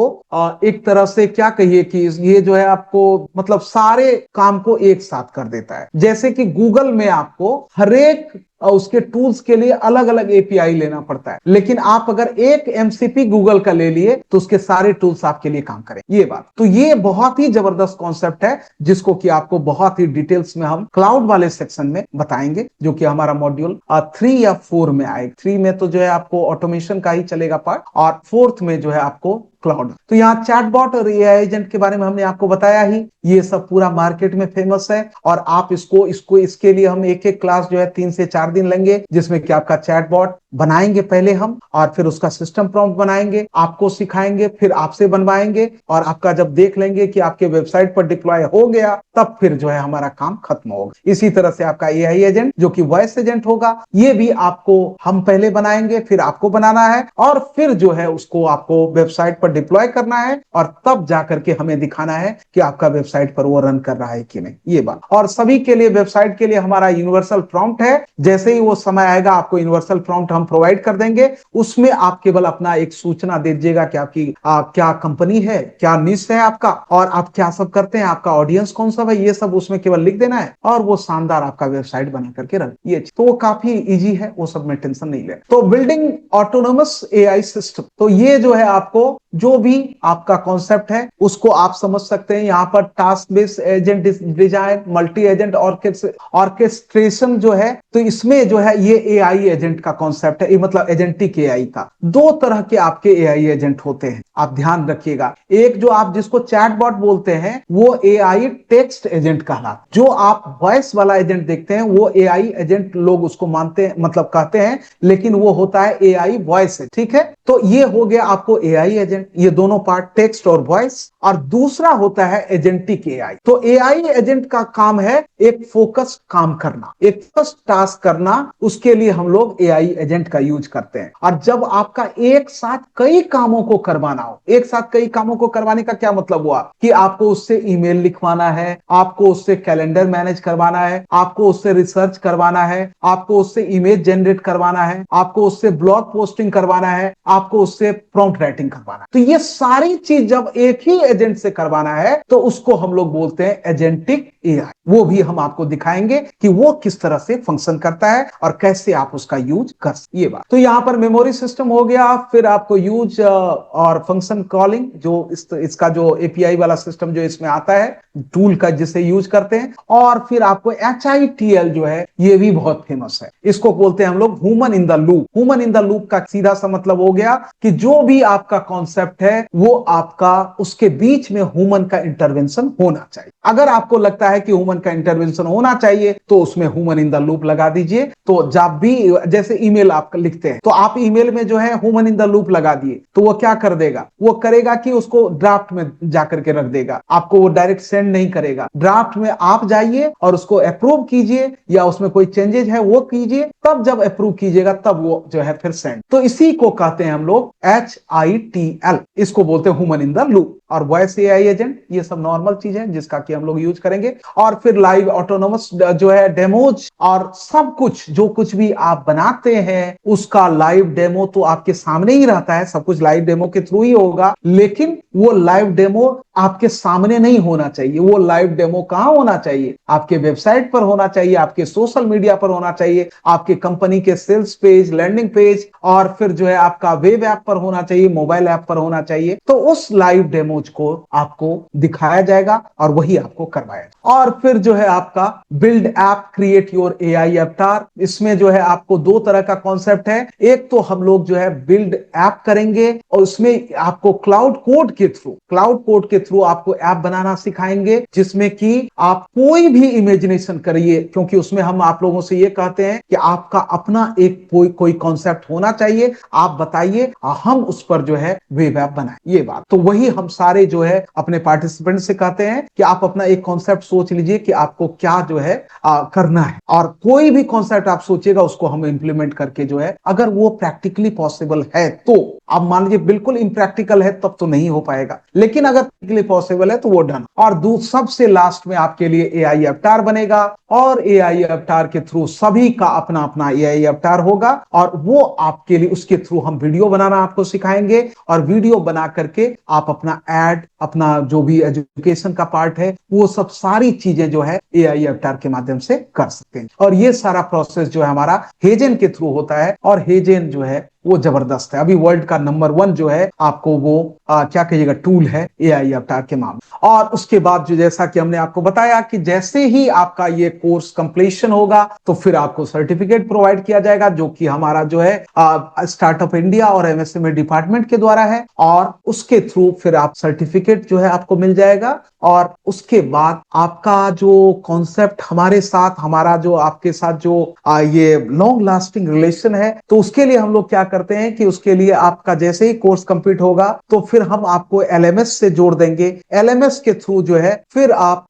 एक तरह से क्या कहिए कि ये जो है आपको मतलब सारे काम को एक साथ कर देता है। जैसे कि गूगल में आपको हर एक उसके टूल्स के लिए अलग अलग एपीआई लेना पड़ता है, लेकिन आप अगर एक एमसीपी गूगल का ले लिए तो उसके सारे टूल्स आपके लिए काम करें, ये बात। तो ये बहुत ही जबरदस्त कॉन्सेप्ट है जिसको कि आपको बहुत ही डिटेल्स में हम क्लाउड वाले सेक्शन में बताएंगे, जो कि हमारा मॉड्यूल 3 या 4 में आएगा। 3 में तो जो है आपको ऑटोमेशन का ही चलेगा पार्ट, और 4th में जो है आपको क्लाउड। तो यहाँ चैटबॉट और एआई एजेंट के बारे में हमने आपको बताया ही, ये सब पूरा मार्केट में फेमस है, और आप इसको इसके लिए हम एक एक क्लास जो है 3 से 4 दिन लेंगे, जिसमें कि आपका चैटबॉट बनाएंगे पहले हम, और फिर उसका सिस्टम प्रॉम्प्ट बनाएंगे, आपको सिखाएंगे, फिर आपसे बनवाएंगे, और आपका जब देख लेंगे कि आपके वेबसाइट पर डिप्लॉय हो गया तब फिर जो है हमारा काम खत्म होगा। इसी तरह से आपका एआई एजेंट जो कि वॉइस एजेंट होगा, ये भी आपको हम पहले बनाएंगे, फिर आपको बनाना है, और फिर जो है उसको आपको वेबसाइट पर डिप्लॉय करना है, और तब जाकर के हमें दिखाना है कि आपका वेबसाइट पर वो रन कर रहा है कि नहीं, ये बात। और सभी के लिए वेबसाइट के लिए हमारा यूनिवर्सल प्रॉम्प्ट है, जैसे ही वो समय आएगा आपको यूनिवर्सल प्रॉम्प्ट हम प्रोवाइड कर देंगे। उसमें आप केवल अपना एक सूचना दे दीजिएगा कि आपकी क्या कंपनी है, क्या निश है आपका, और आप क्या सब करते हैं, आपका ऑडियंस कौन सा है, ये सब उसमें केवल लिख देना है, और वो शानदार आपका वेबसाइट बना करके रन। ये तो वो काफी इजी है, वो सब में टेंशन नहीं ले। तो बिल्डिंग ऑटोनोमस एआई सिस्टम, तो ये जो है आपको जो भी आपका कॉन्सेप्ट है उसको आप समझ सकते हैं। यहाँ पर task based agent design, multi agent orchestration जो है, तो इसमें जो है ये एआई एजेंट का कॉन्सेप्ट है, मतलब एजेंटिक एआई का। 2 तरह के आपके एआई एजेंट होते हैं, आप ध्यान रखिएगा। एक जो आप जिसको चैटबॉट बोलते हैं वो एआई टेक्स्ट एजेंट कहलाता है। जो आप वॉइस वाला एजेंट देखते हैं वो एआई एजेंट लोग उसको मानते हैं, मतलब कहते हैं, लेकिन वो होता है एआई वॉइस, ठीक है। तो ये हो गया आपको एआई एजेंट, ये दोनों पार्ट टेक्स्ट और वॉइस। और दूसरा होता है एजेंटिक एआई। तो एआई एजेंट का काम है एक फोकस काम करना, एक फोकस टास्क करना, उसके लिए हम लोग एआई एजेंट का यूज करते हैं। और जब आपका एक साथ कई कामों को करवाना हो, एक साथ कई कामों को करवाने का क्या मतलब हुआ कि आपको उससे ईमेल लिखवाना है, आपको उससे कैलेंडर मैनेज करवाना है, आपको उससे रिसर्च करवाना है, आपको उससे इमेज जनरेट करवाना है, आपको उससे ब्लॉग पोस्टिंग करवाना है, आपको उससे प्रॉम्प्ट राइटिंग करवाना है। तो ये सारी चीज जब एक ही एजेंट से करवाना है तो उसको हम लोग बोलते हैं एजेंटिक एआई। वो भी हम आपको दिखाएंगे कि वो किस तरह से फंक्शन करता है और कैसे आप उसका यूज कर सकते, ये बात। तो यहां पर मेमोरी सिस्टम हो गया, फिर आपको यूज और फंक्शन कॉलिंग, जो इसका जो एपीआई वाला सिस्टम जो इसमें आता है, टूल का जिसे यूज करते हैं। और फिर आपको HITL जो है ये भी बहुत फेमस है, इसको बोलते हैं हम लोग human in the loop. Human in the loop का सीधा सा मतलब हो गया कि जो भी आपका कॉन्सेप्ट है वो आपका उसके बीच में ह्यूमन का इंटरवेंशन होना चाहिए। अगर आपको लगता है कि ह्यूमन का इंटरवेंशन होना चाहिए तो उसमें ह्यूमन इन द लूप लगा दीजिए। तो जब भी जैसे ईमेल आप लिखते हैं तो आप ईमेल में जो है ह्यूमन इन द लूप लगा दिए तो वो क्या कर देगा, वो करेगा कि उसको ड्राफ्ट में जाकर के रख देगा, आपको वो डायरेक्ट सेंड नहीं करेगा। ड्राफ्ट में आप जाइए और उसको अप्रूव कीजिए या उसमें कोई चेंजेस है वो कीजिए, तब जब अप्रूव कीजिएगा तब वो जो है फिर सेंड। तो इसी को कहते हैं हम लोग HITL, इसको बोलते हैं ह्यूमन इन द लूप। और वॉइस AI एजेंट ये सब नॉर्मल चीज है जिसका कि हम लोग यूज करेंगे। और फिर लाइव ऑटोनोमस जो है डेमोज और सब कुछ जो कुछ भी आप बनाते हैं उसका लाइव डेमो तो आपके सामने ही रहता है, सब कुछ लाइव डेमो के थ्रू ही होगा। लेकिन वो लाइव डेमो आपके सामने नहीं होना चाहिए। वो लाइव डेमो कहां होना चाहिए? आपके वेबसाइट पर होना चाहिए, आपके सोशल मीडिया पर होना चाहिए, आपके कंपनी के सेल्स पेज, लैंडिंग पेज, और फिर जो है आपका वेब ऐप पर होना चाहिए, मोबाइल ऐप पर होना चाहिए। तो उस लाइव डेमोज को आपको दिखाया जाएगा और वही आपको करवाया जाएगा। और फिर जो है आपका build app create your AI अवतार, इसमें जो है आपको दो तरह का कॉन्सेप्ट है। एक तो हम लोग जो है बिल्ड ऐप करेंगे और उसमें आपको क्लाउड कोड के थ्रू आपको ऐप बनाना सिखाएंगे, जिसमें कि आप कोई भी इमेजिनेशन करिए, क्योंकि उसमें हम आप लोगों से ये कहते हैं कि आपका अपना एक कोई कॉन्सेप्ट होना चाहिए, आप बताइए, हम उस पर जो है वेब ऐप बनाए। ये बात तो वही हम सारे जो है अपने पार्टिसिपेंट से कहते हैं कि आप अपना एक कॉन्सेप्ट सोच लीजिए कि आपको क्या जो है करना है, और कोई भी कॉन्सेप्ट आप सोचिएगा उसको हम इंप्लीमेंट करके जो है, अगर वो प्रैक्टिकली पॉसिबल है तो, आप मान लीजिए बिल्कुल इम्प्रैक्टिकल है तब तो नहीं हो पाएगा, लेकिन अगर प्रैक्टिकली पॉसिबल है तो वो डन। और सबसे लास्ट में आपके लिए AI अवतार बनेगा, और AI अवतार के थ्रू सभी का अपना अपना AI अवतार होगा, और वो आपके लिए उसके थ्रू हम वीडियो बनाना आपको सिखाएंगे, और वीडियो बना करके आप अपना एड, अपना जो भी एजुकेशन का पार्ट है, वो सब सारी चीजें जो है AI अवतार के माध्यम से कर सकते हैं। और ये सारा प्रोसेस जो है हमारा हेजेन के थ्रू होता है, और हेजेन जो है वो जबरदस्त है, अभी वर्ल्ड का नंबर 1 जो है आपको वो क्या कहिएगा टूल है AI अवतार के मामले। और उसके बाद जो जैसा कि हमने आपको बताया कि जैसे ही आपका ये कोर्स कंप्लीशन होगा तो फिर आपको सर्टिफिकेट प्रोवाइड किया जाएगा, जो कि हमारा जो है स्टार्टअप इंडिया और MSME डिपार्टमेंट के द्वारा है, और उसके थ्रू फिर आप सर्टिफिकेट जो है आपको मिल जाएगा। और उसके बाद आपका जो कॉन्सेप्ट हमारे साथ, हमारा जो आपके साथ जो ये लॉन्ग लास्टिंग रिलेशन है, तो उसके लिए हम लोग क्या करते हैं कि उसके लिए आपका जैसे ही कोर्स कंप्लीट होगा तो फिर हम आपको LMS से जोड़ देंगे। LMS के थ्रू जो है फिर आप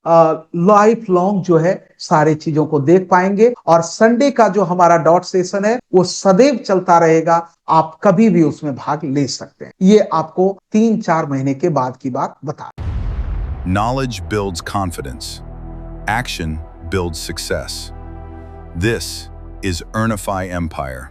लाइफ लॉन्ग जो है सारी चीजों को देख पाएंगे, और संडे का जो हमारा डॉट सेशन है वो सदैव चलता रहेगा, आप कभी भी उसमें भाग ले सकते हैं। ये आपको 3-4 महीने के बाद की बात बता। Knowledge builds confidence. Action builds success. This is Earnify Empire.